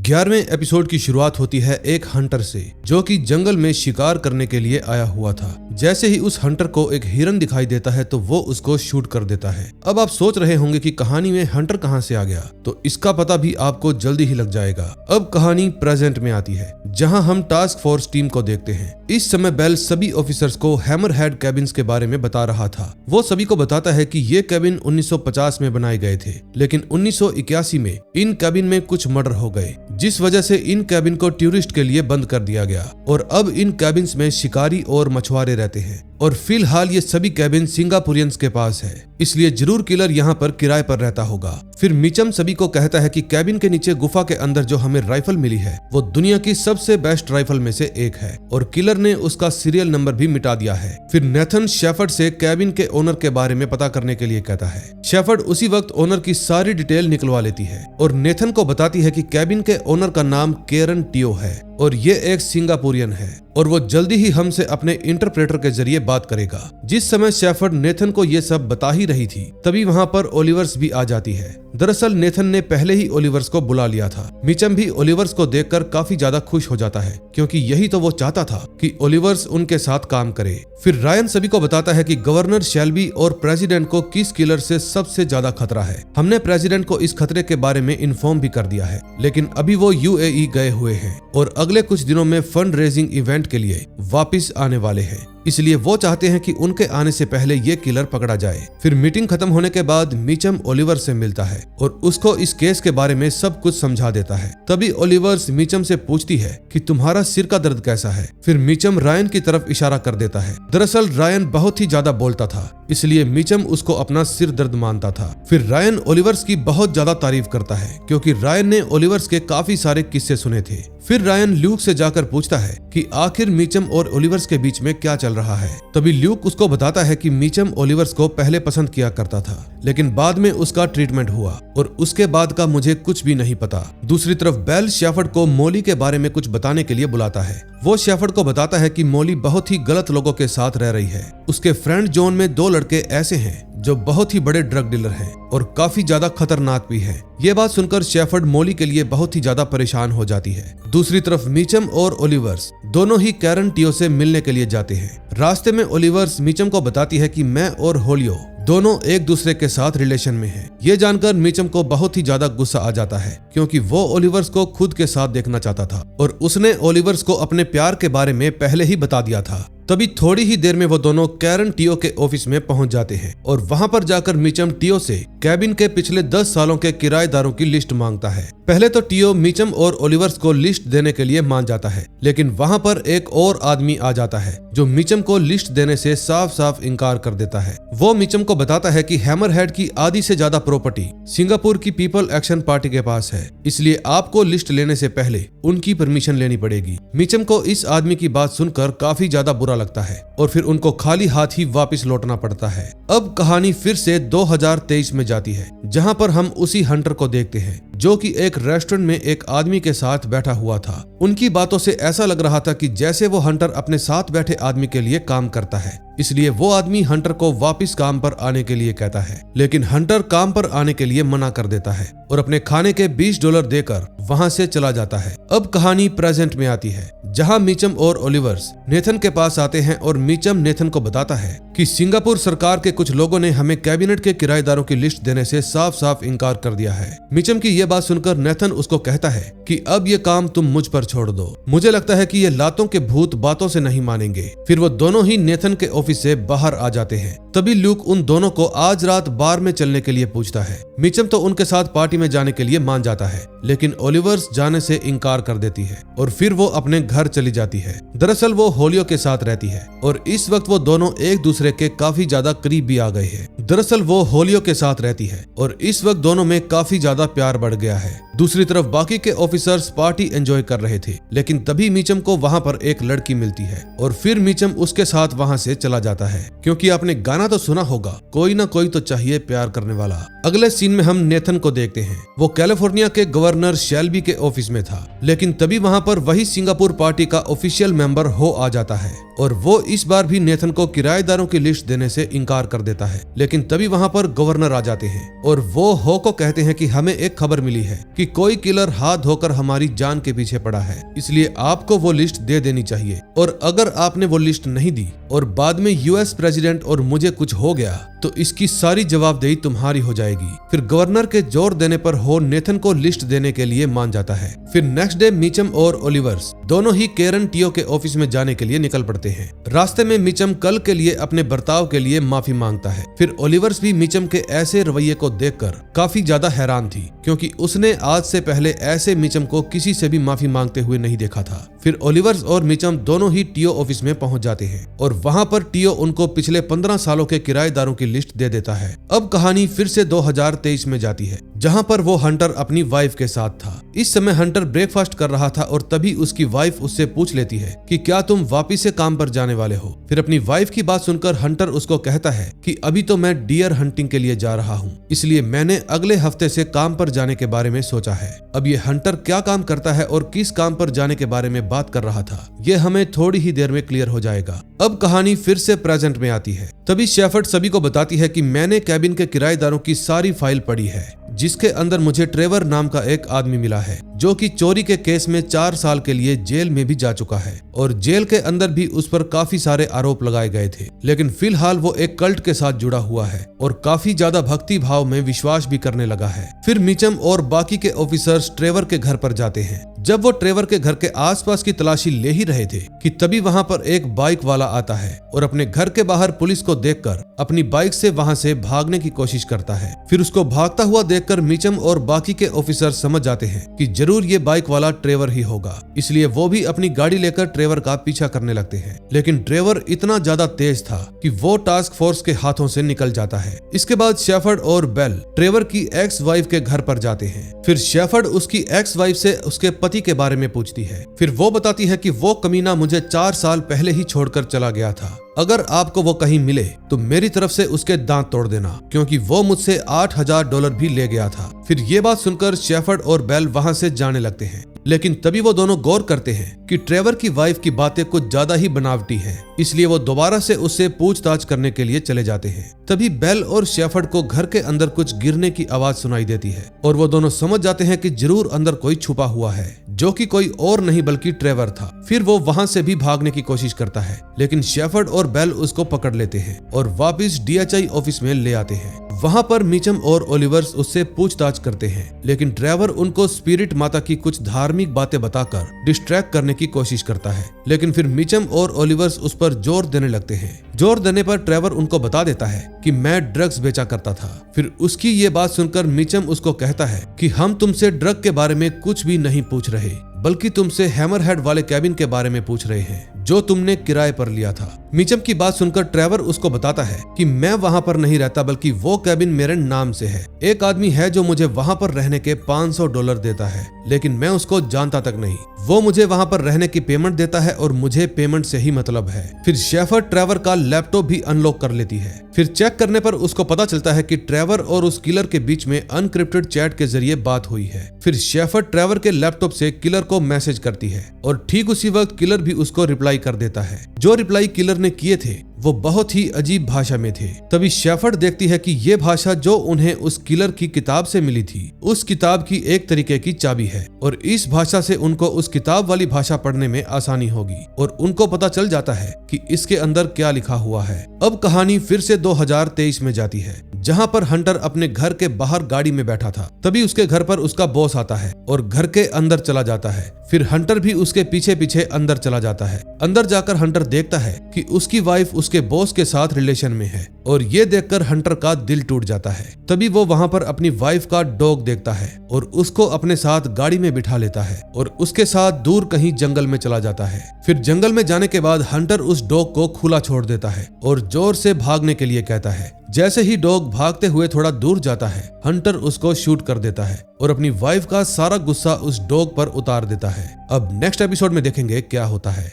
Speaker 1: 11वें एपिसोड की शुरुआत होती है एक हंटर से, जो कि जंगल में शिकार करने के लिए आया हुआ था। जैसे ही उस हंटर को एक हिरन दिखाई देता है तो वो उसको शूट कर देता है। अब आप सोच रहे होंगे कि कहानी में हंटर कहां से आ गया, तो इसका पता भी आपको जल्दी ही लग जाएगा। अब कहानी प्रेजेंट में आती है, जहां हम टास्क फोर्स टीम को देखते हैं। इस समय बेल सभी ऑफिसर्स को हैमरहेड कैबिन्स के बारे में बता रहा था। वो सभी को बताता है कि ये कैबिन 1950 में बनाए गए थे, लेकिन 1981 में इन कैबिन में कुछ मर्डर हो गए, जिस वजह से इन कैबिन को टूरिस्ट के लिए बंद कर दिया गया और अब इन कैबिन्स में शिकारी और मछुआरे रहते हैं। और फिलहाल ये सभी कैबिन सिंगापुरियंस के पास है, इसलिए जरूर किलर यहाँ पर किराए पर रहता होगा। फिर मिचम सभी को कहता है कि कैबिन के नीचे गुफा के अंदर जो हमें राइफल मिली है वो दुनिया की सबसे बेस्ट राइफल में से एक है और किलर ने उसका सीरियल नंबर भी मिटा दिया है। फिर नेथन शेफर्ड से कैबिन के ओनर के बारे में पता करने के लिए कहता है। शेफर्ड उसी वक्त ओनर की सारी डिटेल निकलवा लेती है और नेथन को बताती है कि कैबिन के ओनर का नाम केरन टियो है और ये एक सिंगापुरियन है और वो जल्दी ही हमसे अपने इंटरप्रेटर के जरिए बात करेगा। जिस समय शेफर्ड नेथन को ये सब बता ही रही थी, तभी वहाँ पर ओलिवर्स भी आ जाती है। दरअसल नेथन ने पहले ही ओलिवर्स को बुला लिया था। मिचम भी ओलिवर्स को देखकर काफी ज्यादा खुश हो जाता है, क्योंकि यही तो वो चाहता था कि ओलिवर्स उनके साथ काम करे। फिर रायन सभी को बताता है कि गवर्नर शेल्बी और प्रेसिडेंट को किस किलर से सबसे ज्यादा खतरा है। हमने प्रेसिडेंट को इस खतरे के बारे में इन्फॉर्म भी कर दिया है, लेकिन अभी वो यूएई गए हुए हैं और अगले कुछ दिनों में फंड रेजिंग इवेंट के लिए वापस आने वाले हैं, इसलिए वो चाहते हैं कि उनके आने से पहले ये किलर पकड़ा जाए। फिर मीटिंग खत्म होने के बाद मिचम ओलिवर से मिलता है और उसको इस केस के बारे में सब कुछ समझा देता है। तभी ओलिवर्स मिचम से पूछती है कि तुम्हारा सिर का दर्द कैसा है। फिर मिचम रायन की तरफ इशारा कर देता है। दरअसल रायन बहुत ही ज्यादा बोलता था, इसलिए मिचम उसको अपना सिर दर्द मानता था। फिर रायन ओलिवर्स की बहुत ज्यादा तारीफ करता है, क्योंकि रायन ने ओलिवर्स के काफी सारे किस्से सुने थे। फिर रायन ल्यूक से जाकर पूछता है कि आखिर मिचम और ओलिवर्स के बीच में क्या चल रहा है। तभी ल्यूक उसको बताता है कि मिचम ओलिवर्स को पहले पसंद किया करता था, लेकिन बाद में उसका ट्रीटमेंट हुआ और उसके बाद का मुझे कुछ भी नहीं पता। दूसरी तरफ बेल शेफर्ड को मोली के बारे में कुछ बताने के लिए बुलाता है। वो शेफर्ड को बताता है कि मोली बहुत ही गलत लोगों के साथ रह रही है। उसके फ्रेंड जोन में 2 लड़के ऐसे हैं जो बहुत ही बड़े ड्रग डीलर हैं और काफी ज्यादा खतरनाक भी हैं। ये बात सुनकर शेफर्ड मोली के लिए बहुत ही ज्यादा परेशान हो जाती है। दूसरी तरफ मिचम और ओलिवर्स दोनों ही कैरन टियो से मिलने के लिए जाते हैं। रास्ते में ओलिवर्स मिचम को बताती है कि मैं और होलियो दोनों एक दूसरे के साथ रिलेशन में हैं। ये जानकर मिचम को बहुत ही ज्यादा गुस्सा आ जाता है, क्योंकि वो ओलिवर्स को खुद के साथ देखना चाहता था और उसने ओलिवर्स को अपने प्यार के बारे में पहले ही बता दिया था। तभी थोड़ी ही देर में वो दोनों कैरन टियो के ऑफिस में पहुंच जाते हैं और वहां पर जाकर मिचम टियो से कैबिन के पिछले 10 सालों के किराएदारों की लिस्ट मांगता है। पहले तो टियो मिचम और ओलिवर्स को लिस्ट देने के लिए मान जाता है, लेकिन वहां पर एक और आदमी आ जाता है जो मिचम को लिस्ट देने से साफ साफ इनकार कर देता है। वो मिचम को बताता है कि हैमरहेड की आधी से ज्यादा प्रॉपर्टी सिंगापुर की पीपल एक्शन पार्टी के पास है, इसलिए आपको लिस्ट लेने से पहले उनकी परमिशन लेनी पड़ेगी। मिचम को इस आदमी की बात सुनकर काफी ज्यादा बुरा लगता है और फिर उनको खाली हाथ ही वापस लौटना पड़ता है। अब कहानी फिर से 2023 में जाती है, जहां पर हम उसी हंटर को देखते हैं जो कि एक रेस्टोरेंट में एक आदमी के साथ बैठा हुआ था। उनकी बातों से ऐसा लग रहा था कि जैसे वो हंटर अपने साथ बैठे आदमी के लिए काम करता है, इसलिए वो आदमी हंटर को वापस काम पर आने के लिए कहता है, लेकिन हंटर काम पर आने के लिए मना कर देता है और अपने खाने के $20 देकर वहां से चला जाता है। अब कहानी प्रेजेंट में आती है, जहां मिचम और ओलिवर्स नेथन के पास आते हैं और मिचम नेथन को बताता है कि सिंगापुर सरकार के कुछ लोगों ने हमें कैबिनेट के किराएदारों की लिस्ट देने से साफ साफ इनकार कर दिया है। मिचम की यह बात सुनकर नेथन उसको कहता है कि अब ये काम तुम मुझ पर छोड़ दो, मुझे लगता है कि ये लातों के भूत बातों से नहीं मानेंगे। फिर वो दोनों ही नेथन के ऑफिस से बाहर आ जाते हैं। तभी ल्यूक उन दोनों को आज रात बार में चलने के लिए पूछता है। मिचम तो उनके साथ पार्टी में जाने के लिए मान जाता है, लेकिन ओलिवर्स जाने से इनकार कर देती है और फिर वो अपने घर चली जाती है। दरअसल वो होलियो के साथ रहती है और इस वक्त वो दोनों एक दूसरे के काफी ज्यादा करीब भी आ गए हैं। दरअसल वो होलियो के साथ रहती है और इस वक्त दोनों में काफी ज्यादा प्यार बढ़ गया है। दूसरी तरफ बाकी के ऑफिसर्स पार्टी एंजॉय कर रहे थे, लेकिन तभी मिचम को वहां पर एक लड़की मिलती है और फिर मिचम उसके साथ वहां से चला जाता है, क्योंकि आपने गाना तो सुना होगा, कोई ना कोई तो चाहिए प्यार करने वाला। अगले सीन में हम नेथन को देखते हैं। वो कैलिफोर्निया के गवर्नर शेल्बी के ऑफिस में था, लेकिन तभी वहां पर वही सिंगापुर पार्टी का ऑफिशियल मेंबर हो आ जाता है और वो इस बार भी नेथन को किराएदारों की लिस्ट देने से इनकार कर देता है। लेकिन तभी वहाँ पर गवर्नर आ जाते हैं और वो हो को कहते हैं कि हमें एक खबर मिली है कि कोई किलर हाथ धोकर हमारी जान के पीछे पड़ा है, इसलिए आपको वो लिस्ट दे देनी चाहिए। और अगर आपने वो लिस्ट नहीं दी और बाद में यूएस प्रेसिडेंट और मुझे कुछ हो गया तो इसकी सारी जवाबदेही तुम्हारी हो जाएगी। फिर गवर्नर के जोर देने पर हो नेथन को लिस्ट देने के लिए मान जाता है। फिर नेक्स्ट डे मिचम और ओलिवर्स दोनों ही केरन टियो के ऑफिस में जाने के लिए निकल पड़ते हैं। रास्ते में मिचम कल के लिए अपने बर्ताव के लिए माफी मांगता है। फिर ओलिवर्स भी मिचम के ऐसे रवैये को देखकर काफी ज्यादा हैरान थी, क्योंकि उसने आज से पहले ऐसे मिचम को किसी से भी माफी मांगते हुए नहीं देखा था। फिर ओलिवर्स और मिचम दोनों ही टियो ऑफिस में पहुंच जाते हैं और वहां पर टियो उनको पिछले 15 सालों के किराएदारों की लिस्ट दे देता है। अब कहानी फिर से 2023 में जाती है, जहां पर वो हंटर अपनी वाइफ के साथ था। इस समय हंटर ब्रेकफास्ट कर रहा था और तभी उसकी वाइफ उससे पूछ लेती है कि क्या तुम वापिस से काम पर जाने वाले हो। फिर अपनी वाइफ की बात सुनकर हंटर उसको कहता है कि अभी तो मैं डियर हंटिंग के लिए जा रहा हूँ, इसलिए मैंने अगले हफ्ते से काम पर जाने के बारे में सोचा है। अब ये हंटर क्या काम करता है और किस काम पर जाने के बारे में बात कर रहा था, ये हमें थोड़ी ही देर में क्लियर हो जाएगा। अब कहानी फिर से प्रेजेंट में आती है। तभी शेफर्ड सभी को बताती है कि मैंने कैबिन के किराएदारों की सारी फाइल पढ़ी है, जिसके अंदर मुझे ट्रेवर नाम का एक आदमी मिला है जो कि चोरी के केस में 4 साल के लिए जेल में भी जा चुका है और जेल के अंदर भी उस पर काफी सारे आरोप लगाए गए थे। लेकिन फिलहाल वो एक कल्ट के साथ जुड़ा हुआ है और काफी ज्यादा भक्ति भाव में विश्वास भी करने लगा है। फिर मिचम और बाकी के ऑफिसर्स ट्रेवर के घर पर जाते हैं। जब वो ट्रेवर के घर के आसपास की तलाशी ले ही रहे थे कि तभी वहां पर एक बाइक वाला आता है और अपने घर के बाहर पुलिस को देखकर अपनी बाइक से वहां से भागने की कोशिश करता है। फिर उसको भागता हुआ देखकर मिचम और बाकी के ऑफिसर समझ जाते हैं कि जरूर ये बाइक वाला ट्रेवर ही होगा, इसलिए वो भी अपनी गाड़ी लेकर ट्रेवर का पीछा करने लगते हैं। लेकिन ट्रेवर इतना ज्यादा तेज था कि वो टास्क फोर्स के हाथों से निकल जाता है। इसके बाद शेफर्ड और बेल ट्रेवर की एक्स वाइफ के घर पर जाते हैं। फिर शेफर्ड उसकी एक्स वाइफ से उसके पति के बारे में पूछती है। फिर वो बताती है कि वो कमीना मुझे 4 साल पहले ही छोड़कर चला गया था। अगर आपको वो कहीं मिले तो मेरी तरफ से उसके दांत तोड़ देना, क्योंकि वो मुझसे $8,000 भी ले गया था। फिर ये बात सुनकर शेफर्ड और बेल वहां से जाने लगते हैं। लेकिन तभी वो दोनों गौर करते हैं कि ट्रेवर की वाइफ की बातें कुछ ज्यादा ही बनावटी हैं, इसलिए वो दोबारा से उससे पूछताछ करने के लिए चले जाते हैं। तभी बेल और शेफर्ड को घर के अंदर कुछ गिरने की आवाज सुनाई देती है और वो दोनों समझ जाते हैं कि जरूर अंदर कोई छुपा हुआ है, जो कि कोई और नहीं बल्कि ट्रेवर था। फिर वो वहां से भी भागने की कोशिश करता है, लेकिन शेफर्ड और बेल उसको पकड़ लेते हैं और वापस DHI ऑफिस में ले आते हैं। वहां पर मिचम और ओलिवर्स उससे पूछताछ करते हैं, लेकिन ट्रेवर उनको स्पिरिट माता की कुछ धार्मिक बातें बताकर डिस्ट्रैक्ट करने की कोशिश करता है। लेकिन फिर मिचम और ओलिवर्स उस पर जोर देने लगते हैं। जोर देने पर ट्रेवर उनको बता देता है कि मैं ड्रग्स बेचा करता था। फिर उसकी ये बात सुनकर मिचम उसको कहता है कि हम तुमसे ड्रग के बारे में कुछ भी नहीं पूछ रहे, बल्कि तुमसे हैमरहेड वाले कैबिन के बारे में पूछ रहे हैं जो तुमने किराए पर लिया था। मिचम की बात सुनकर ट्रेवर उसको बताता है कि मैं वहां पर नहीं रहता, बल्कि वो कैबिन मेरे नाम से है। एक आदमी है जो मुझे वहां पर रहने के $500 देता है, लेकिन मैं उसको जानता तक नहीं। वो मुझे वहां पर रहने की पेमेंट देता है और मुझे पेमेंट से ही मतलब है। फिर शेफर्ड ट्रेवर का लैपटॉप भी अनलॉक कर लेती है। फिर चेक करने पर उसको पता चलता है कि ट्रेवर और उस किलर के बीच में अनक्रिप्टेड चैट के जरिए बात हुई है। फिर शेफर्ड ट्रेवर के लैपटॉप से किलर को मैसेज करती है और ठीक उसी वक्त किलर भी उसको रिप्लाई कर देता है। जो रिप्लाई किलर ने किए थे वो बहुत ही अजीब भाषा में थे। तभी शेफर्ड देखती है कि ये भाषा जो उन्हें उस किलर की किताब से मिली थी, उस किताब की एक तरीके की चाबी है और इस भाषा से उनको उस किताब वाली भाषा पढ़ने में आसानी होगी और उनको पता चल जाता है कि इसके अंदर क्या लिखा हुआ है। अब कहानी फिर से 2023 में जाती है, जहां पर हंटर अपने घर के बाहर गाड़ी में बैठा था। तभी उसके घर पर उसका बॉस आता है और घर के अंदर चला जाता है। फिर हंटर भी उसके पीछे पीछे अंदर चला जाता है। अंदर जाकर हंटर देखता है कि उसकी वाइफ उसके बॉस के साथ रिलेशन में है और ये देखकर हंटर का दिल टूट जाता है। तभी वो वहां पर अपनी वाइफ का डॉग देखता है और उसको अपने साथ गाड़ी में बिठा लेता है और उसके साथ दूर कहीं जंगल में चला जाता है। फिर जंगल में जाने के बाद हंटर उस डॉग को खुला छोड़ देता है और जोर से भागने के लिए कहता है। जैसे ही डॉग भागते हुए थोड़ा दूर जाता है, हंटर उसको शूट कर देता है और अपनी वाइफ का सारा गुस्सा उस डॉग पर उतार देता है। अब नेक्स्ट एपिसोड में देखेंगे क्या होता है।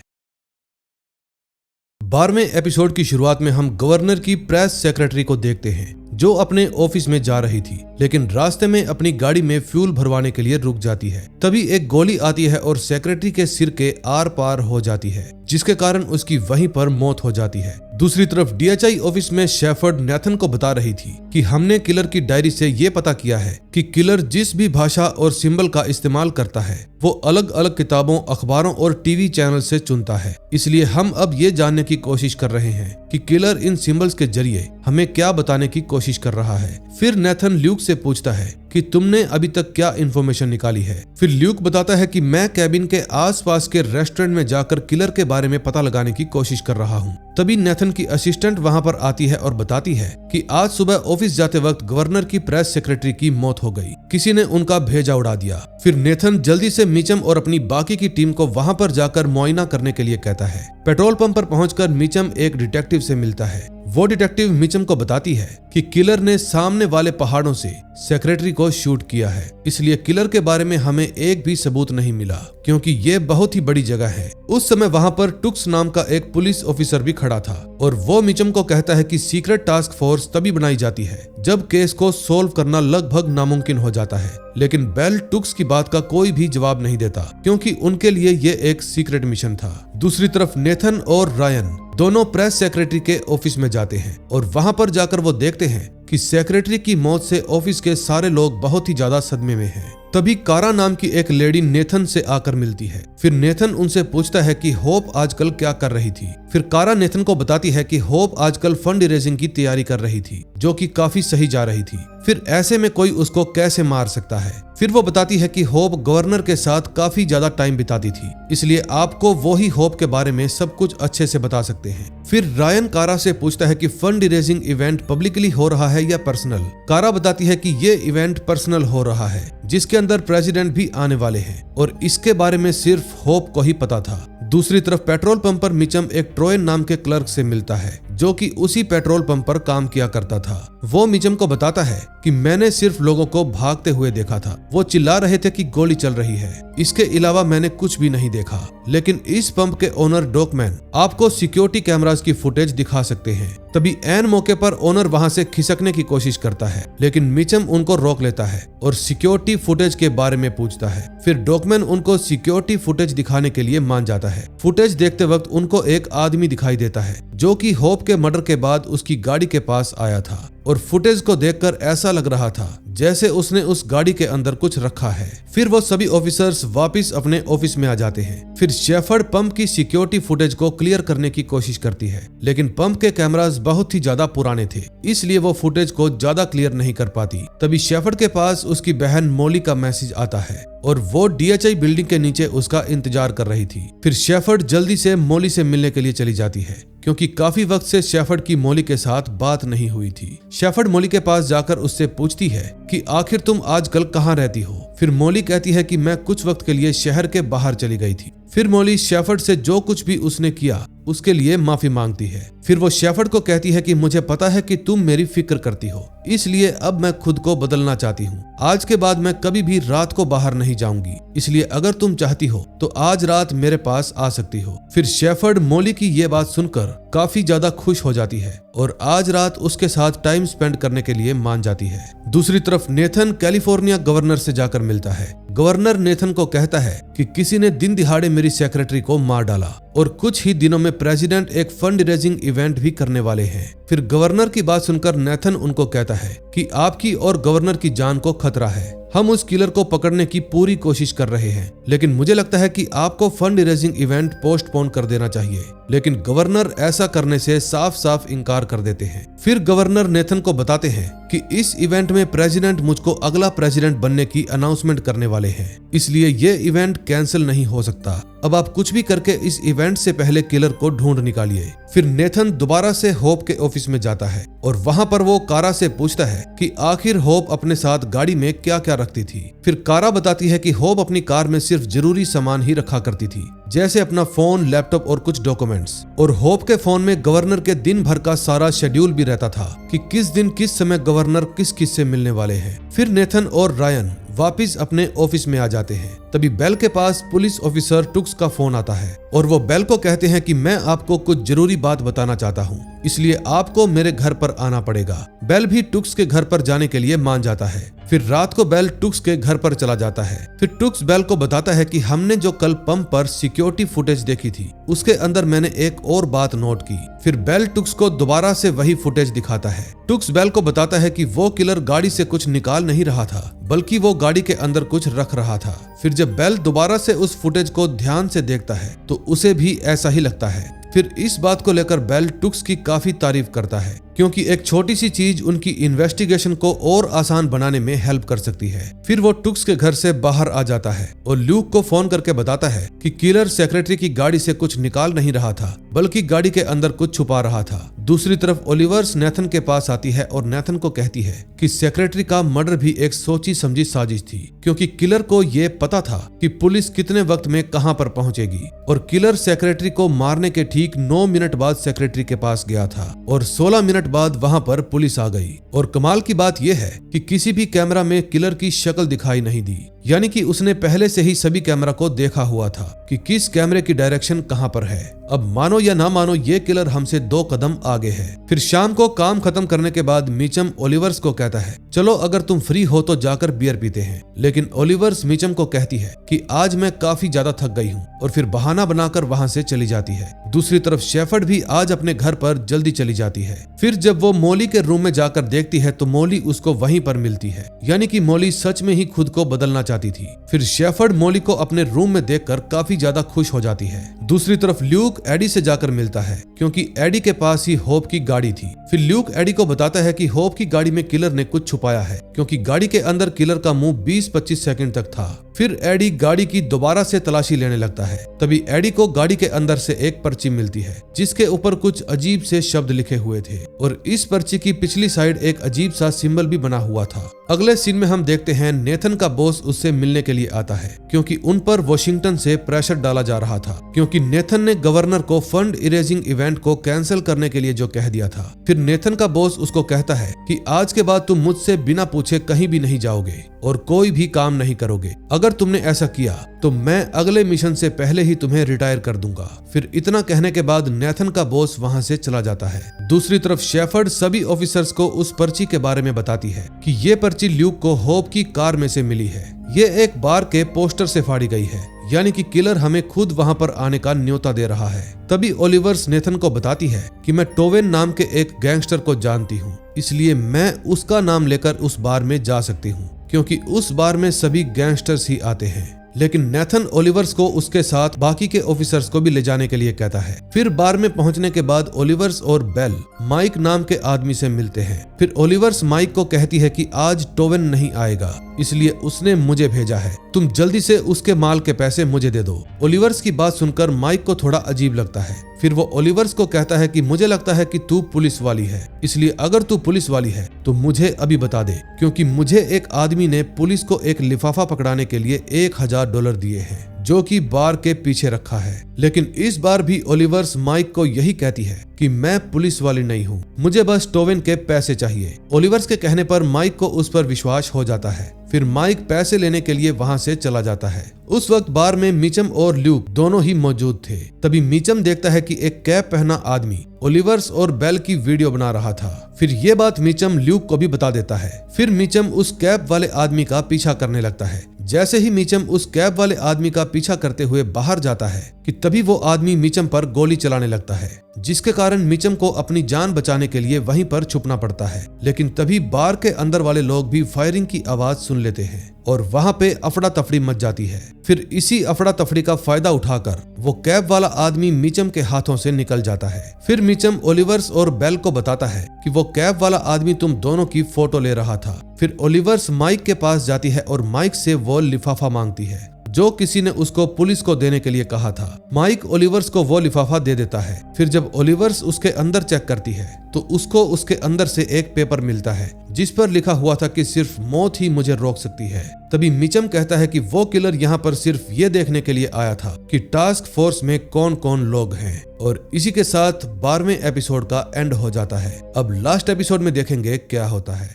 Speaker 1: 12वें एपिसोड की शुरुआत में हम गवर्नर की प्रेस सेक्रेटरी को देखते हैं जो अपने ऑफिस में जा रही थी, लेकिन रास्ते में अपनी गाड़ी में फ्यूल भरवाने के लिए रुक जाती है। तभी एक गोली आती है और सेक्रेटरी के सिर के आर पार हो जाती है, जिसके कारण उसकी वहीं पर मौत हो जाती है। दूसरी तरफ डीएचआई ऑफिस में शेफर्ड नेथन को बता रही थी कि हमने किलर की डायरी से ये पता किया है कि किलर जिस भी भाषा और सिंबल का इस्तेमाल करता है वो अलग अलग किताबों, अखबारों और टीवी चैनल से चुनता है। इसलिए हम अब ये जानने की कोशिश कर रहे हैं कि किलर इन सिंबल्स के जरिए हमें क्या बताने की कोशिश कर रहा है। फिर नेथन ल्यूक से पूछता है कि तुमने अभी तक क्या इन्फॉर्मेशन निकाली है। फिर ल्यूक बताता है कि मैं कैबिन के आसपास के रेस्टोरेंट में जाकर किलर के बारे में पता लगाने की कोशिश कर रहा हूँ। तभी नेथन की असिस्टेंट वहाँ पर आती है और बताती है कि आज सुबह ऑफिस जाते वक्त गवर्नर की प्रेस सेक्रेटरी की मौत हो गई, किसी ने उनका भेजा उड़ा दिया। फिर नेथन जल्दी से मिचम और अपनी बाकी की टीम को वहाँ पर जाकर मुआयना करने के लिए कहता है। पेट्रोल पंप पर पहुंचकर मिचम एक डिटेक्टिव से मिलता है। वो डिटेक्टिव मिचम को बताती है कि किलर ने सामने वाले पहाड़ों से सेक्रेटरी को शूट किया है, इसलिए किलर के बारे में हमें एक भी सबूत नहीं मिला क्योंकि ये बहुत ही बड़ी जगह है। उस समय वहाँ पर टुक्स नाम का एक पुलिस ऑफिसर भी खड़ा था और वो मिचम को कहता है कि सीक्रेट टास्क फोर्स तभी बनाई जाती है जब केस को सोल्व करना लगभग नामुमकिन हो जाता है। लेकिन बेल टुक्स की बात का कोई भी जवाब नहीं देता क्योंकि उनके लिए ये एक सीक्रेट मिशन था। दूसरी तरफ नेथन और रायन दोनों प्रेस सेक्रेटरी के ऑफिस में जाते हैं और वहां पर जाकर वो देखते हैं कि सेक्रेटरी की मौत से ऑफिस के सारे लोग बहुत ही ज्यादा सदमे में हैं। तभी कारा नाम की एक लेडी नेथन से आकर मिलती है। फिर नेथन उनसे पूछता है कि होप आजकल क्या कर रही थी। फिर कारा नेथन को बताती है कि होप आजकल फंड रेजिंग की तैयारी कर रही थी जो कि काफी सही जा रही थी। फिर ऐसे में कोई उसको कैसे मार सकता है। फिर वो बताती है कि होप गवर्नर के साथ काफी ज्यादा टाइम बिताती थी, इसलिए आपको वो ही होप के बारे में सब कुछ अच्छे से बता सकते हैं। फिर रायन कारा से पूछता है कि फंड रेजिंग इवेंट पब्लिकली हो रहा है या पर्सनल। कारा बताती है कि ये इवेंट पर्सनल हो रहा है जिसके अंदर प्रेसिडेंट भी आने वाले हैं और इसके बारे में सिर्फ होप को ही पता था। दूसरी तरफ पेट्रोल पंप पर मिचम एक ट्रोयन नाम के क्लर्क से मिलता है जो कि उसी पेट्रोल पंप पर काम किया करता था। वो मिचम को बताता है कि मैंने सिर्फ लोगों को भागते हुए देखा था, वो चिल्ला रहे थे कि गोली चल रही है, इसके अलावा मैंने कुछ भी नहीं देखा। लेकिन इस पंप के ओनर डॉकमैन आपको सिक्योरिटी कैमरास की फुटेज दिखा सकते हैं। तभी एन मौके पर ओनर वहां से खिसकने की कोशिश करता है, लेकिन मिचम उनको रोक लेता है और सिक्योरिटी फुटेज के बारे में पूछता है। फिर डॉकमैन उनको सिक्योरिटी फुटेज दिखाने के लिए मान जाता है। फुटेज देखते वक्त उनको एक आदमी दिखाई देता है जो कि होप के मर्डर के बाद उसकी गाड़ी के पास आया था और फुटेज को देखकर ऐसा लग रहा था जैसे उसने उस गाड़ी के अंदर कुछ रखा है। फिर वो सभी ऑफिसर्स वापस अपने ऑफिस में आ जाते हैं। फिर शेफर्ड पंप की सिक्योरिटी फुटेज को क्लियर करने की कोशिश करती है, लेकिन पंप के कैमरास बहुत ही ज्यादा पुराने थे, इसलिए वो फुटेज को ज्यादा क्लियर नहीं कर पाती। तभी शेफर्ड के पास उसकी बहन मोली का मैसेज आता है और वो डीएचआई बिल्डिंग के नीचे उसका इंतजार कर रही थी। फिर शेफर्ड जल्दी से मोली से मिलने के लिए चली जाती है क्योंकि काफी वक्त से शेफर्ड की मोली के साथ बात नहीं हुई थी। शेफर्ड मोली के पास जाकर उससे पूछती है कि आखिर तुम आजकल कहाँ रहती हो। फिर मोली कहती है कि मैं कुछ वक्त के लिए शहर के बाहर चली गई थी। फिर मोली शेफर्ड से जो कुछ भी उसने किया उसके लिए माफी मांगती है। फिर वो शेफर्ड को कहती है कि मुझे पता है कि तुम मेरी फिक्र करती हो, इसलिए अब मैं खुद को बदलना चाहती हूँ। आज के बाद मैं कभी भी रात को बाहर नहीं जाऊंगी, इसलिए अगर तुम चाहती हो तो आज रात मेरे पास आ सकती हो। फिर शेफर्ड मोली की ये बात सुनकर काफी ज्यादा खुश हो जाती है और आज रात उसके साथ टाइम स्पेंड करने के लिए मान जाती है। दूसरी तरफ नेथन कैलिफोर्निया गवर्नर से जाकर मिलता है। गवर्नर नेथन को कहता है कि किसी ने दिन दिहाड़े मेरी सेक्रेटरी को मार डाला और कुछ ही दिनों में प्रेसिडेंट एक फंड रेजिंग इवेंट भी करने वाले हैं। फिर गवर्नर की बात सुनकर नेथन उनको कहता है कि आपकी और गवर्नर की जान को खतरा है, हम उस किलर को पकड़ने की पूरी कोशिश कर रहे हैं, लेकिन मुझे लगता है कि आपको फंड रेजिंग इवेंट पोस्टपोन कर देना चाहिए। लेकिन गवर्नर ऐसा करने से साफ साफ इनकार कर देते हैं। फिर गवर्नर नेथन को बताते हैं कि इस इवेंट में प्रेसिडेंट मुझको अगला प्रेसिडेंट बनने की अनाउंसमेंट करने वाले हैं, इसलिए ये इवेंट कैंसिल नहीं हो सकता। अब आप कुछ भी करके इस इवेंट से पहले किलर को ढूंढ निकालिए। फिर नेथन दोबारा से होप के ऑफिस में जाता है और वहां पर वो कारा से पूछता है कि आखिर होप अपने साथ गाड़ी में क्या क्या रखती थी। फिर कारा बताती है कि होप अपनी कार में सिर्फ जरूरी सामान ही रखा करती थी, जैसे अपना फोन, लैपटॉप और कुछ डॉक्यूमेंट्स। और होप के फोन में गवर्नर के दिन भर का सारा शेड्यूल भी रहता था कि किस दिन किस समय गवर्नर किस किस से मिलने वाले हैं। फिर नेथन और रायन वापस अपने ऑफिस में आ जाते हैं। तभी बेल के पास पुलिस ऑफिसर टुक्स का फोन आता है और वो बेल को कहते हैं कि मैं आपको कुछ जरूरी बात बताना चाहता हूँ, इसलिए आपको मेरे घर पर आना पड़ेगा। बेल भी टुक्स के घर पर जाने के लिए मान जाता है। फिर रात को बेल टुक्स के घर पर चला जाता है। फिर टुक्स बेल को बताता है कि हमने जो कल पंप पर सिक्योरिटी फुटेज देखी थी उसके अंदर मैंने एक और बात नोट की। फिर बेल टुक्स को दोबारा से वही फुटेज दिखाता है। टुक्स बेल को बताता है कि वो किलर गाड़ी से कुछ निकाल नहीं रहा था, बल्कि वो गाड़ी के अंदर कुछ रख रहा था। फिर जब बेल दोबारा से उस फुटेज को ध्यान से देखता है तो उसे भी ऐसा ही लगता है। फिर इस बात को लेकर बेल टुक्स की काफी तारीफ करता है, क्योंकि एक छोटी सी चीज उनकी इन्वेस्टिगेशन को और आसान बनाने में हेल्प कर सकती है। फिर वो टुक्स के घर से बाहर आ जाता है और ल्यूक को फोन करके बताता है कि किलर सेक्रेटरी की गाड़ी से कुछ निकाल नहीं रहा था, बल्कि गाड़ी के अंदर कुछ छुपा रहा था। दूसरी तरफ ओलिवर्स नेथन के पास आती है और नेथन को कहती है कि सेक्रेटरी का मर्डर भी एक सोची समझी साजिश थी, क्योंकि किलर को ये पता था कि पुलिस कितने वक्त में कहां पर पहुंचेगी और किलर सेक्रेटरी को मारने के ठीक 9 मिनट बाद सेक्रेटरी के पास गया था और 16 मिनट बाद वहां पर पुलिस आ गई। और कमाल की बात यह है कि किसी भी कैमरा में किलर की शक्ल दिखाई नहीं दी, यानी कि उसने पहले से ही सभी कैमरा को देखा हुआ था कि किस कैमरे की डायरेक्शन कहां पर है। अब मानो या ना मानो ये किलर हमसे 2 कदम आगे है। फिर शाम को काम खत्म करने के बाद मीचम ओलिवर्स को कहता है चलो अगर तुम फ्री हो तो जाकर बियर पीते हैं, लेकिन ओलिवर्स मीचम को कहती है कि आज मैं काफी ज्यादा थक गई हूँ और फिर बहाना बनाकर वहां से चली जाती है। दूसरी तरफ शेफर्ड भी आज अपने घर पर जल्दी चली जाती है। फिर जब वो मोली के रूम में जाकर देखती है तो मोली उसको वहीं पर मिलती है, यानी कि मोली सच में ही खुद को बदलना चाहती थी। फिर शेफर्ड मोली को अपने रूम में देखकर काफी ज्यादा खुश हो जाती है। दूसरी तरफ ल्यूक एडी से जाकर मिलता है, क्योंकि एडी के पास ही होप की गाड़ी थी। फिर ल्यूक एडी को बताता है कि होप की गाड़ी में किलर ने कुछ छुपाया है, क्योंकि गाड़ी के अंदर किलर का मुंह 20-25 सेकंड तक था। फिर एडी गाड़ी की दोबारा से तलाशी लेने लगता है। तभी एडी को गाड़ी के अंदर से एक पर्ची मिलती है जिसके ऊपर कुछ अजीब से शब्द लिखे हुए थे और इस पर्ची की पिछली साइड एक अजीब सा सिंबल भी बना हुआ था। अगले सीन में हम देखते हैं नेथन का बॉस उससे मिलने के लिए आता है, क्योंकि उन पर वॉशिंगटन से प्रेशर डाला जा रहा था, क्योंकि नेथन ने गवर्नर को फंड इरेजिंग इवेंट को कैंसिल करने के लिए जो कह दिया था। फिर नेथन का बॉस उसको कहता है कि आज के बाद तुम मुझसे बिना पूछे कहीं भी नहीं जाओगे और कोई भी काम नहीं करोगे। अगर तुमने ऐसा किया तो मैं अगले मिशन से पहले ही तुम्हें रिटायर कर दूंगा। फिर इतना कहने के बाद नेथन का बॉस वहां से चला जाता है। दूसरी तरफ शेफर्ड सभी ऑफिसर्स को उस पर्ची के बारे में बताती है कि ये पर्ची ल्यूक को होप की कार में से मिली है। ये एक बार के पोस्टर से फाड़ी गई है, यानी कि किलर हमें खुद वहां पर आने का न्योता दे रहा है। तभी ओलिवर्स नेथन को बताती है कि मैं टोवेन नाम के एक गैंगस्टर को जानती हूँ, इसलिए मैं उसका नाम लेकर उस बार में जा सकती हूँ, क्योंकि उस बार में सभी गैंगस्टर्स ही आते हैं। लेकिन नेथन ओलिवर्स को उसके साथ बाकी के ऑफिसर्स को भी ले जाने के लिए कहता है। फिर बार में पहुंचने के बाद ओलिवर्स और बेल माइक नाम के आदमी से मिलते हैं। फिर ओलिवर्स माइक को कहती है कि आज टोवेन नहीं आएगा, इसलिए उसने मुझे भेजा है, तुम जल्दी से उसके माल के पैसे मुझे दे दो। ओलिवर्स की बात सुनकर माइक को थोड़ा अजीब लगता है। फिर वो ओलिवर्स को कहता है कि मुझे लगता है कि तू पुलिस वाली है, इसलिए अगर तू पुलिस वाली है तो मुझे अभी बता दे, क्योंकि मुझे एक आदमी ने पुलिस को एक लिफाफा पकड़ाने के लिए $1000 दिए हैं, जो कि बार के पीछे रखा है। लेकिन इस बार भी ओलिवर्स माइक को यही कहती है कि मैं पुलिस वाली नहीं हूँ, मुझे बस टोवेन के पैसे चाहिए। ओलिवर्स के कहने पर माइक को उस पर विश्वास हो जाता है। फिर माइक पैसे लेने के लिए वहां से चला जाता है। उस वक्त बार में मीचम और ल्यूक दोनों ही मौजूद थे। तभी मीचम देखता है कि एक कैप पहना आदमी ओलिवर्स और बेल की वीडियो बना रहा था। फिर ये बात मीचम ल्यूक को भी बता देता है। फिर मीचम उस कैप वाले आदमी का पीछा करने लगता है। जैसे ही मीचम उस कैप वाले आदमी का पीछा करते हुए बाहर जाता है कि तभी वो आदमी मीचम पर गोली चलाने लगता है, जिसके कारण मीचम को अपनी जान बचाने के लिए वहीं पर छुपना पड़ता है। लेकिन तभी बार के अंदर वाले लोग भी फायरिंग की आवाज सुन लेते हैं और वहां पे अफड़ा तफड़ी मच जाती है। फिर इसी अफड़ा तफड़ी का फायदा उठाकर वो कैब वाला आदमी मीचम के हाथों से निकल जाता है। फिर मीचम ओलिवर्स और बेल को बताता है कि वो कैब वाला आदमी तुम दोनों की फोटो ले रहा था। फिर ओलिवर्स माइक के पास जाती है और माइक से वो लिफाफा मांगती है जो किसी ने उसको पुलिस को देने के लिए कहा था। माइक ओलिवर्स को वो लिफाफा दे देता है। फिर जब ओलिवर्स उसके अंदर चेक करती है तो उसको उसके अंदर से एक पेपर मिलता है जिस पर लिखा हुआ था कि सिर्फ मौत ही मुझे रोक सकती है। तभी मीचम कहता है कि वो किलर यहाँ पर सिर्फ ये देखने के लिए आया था कि टास्क फोर्स में कौन कौन लोग हैं। और इसी के साथ 12वें एपिसोड का एंड हो जाता है। अब लास्ट एपिसोड में देखेंगे क्या होता है।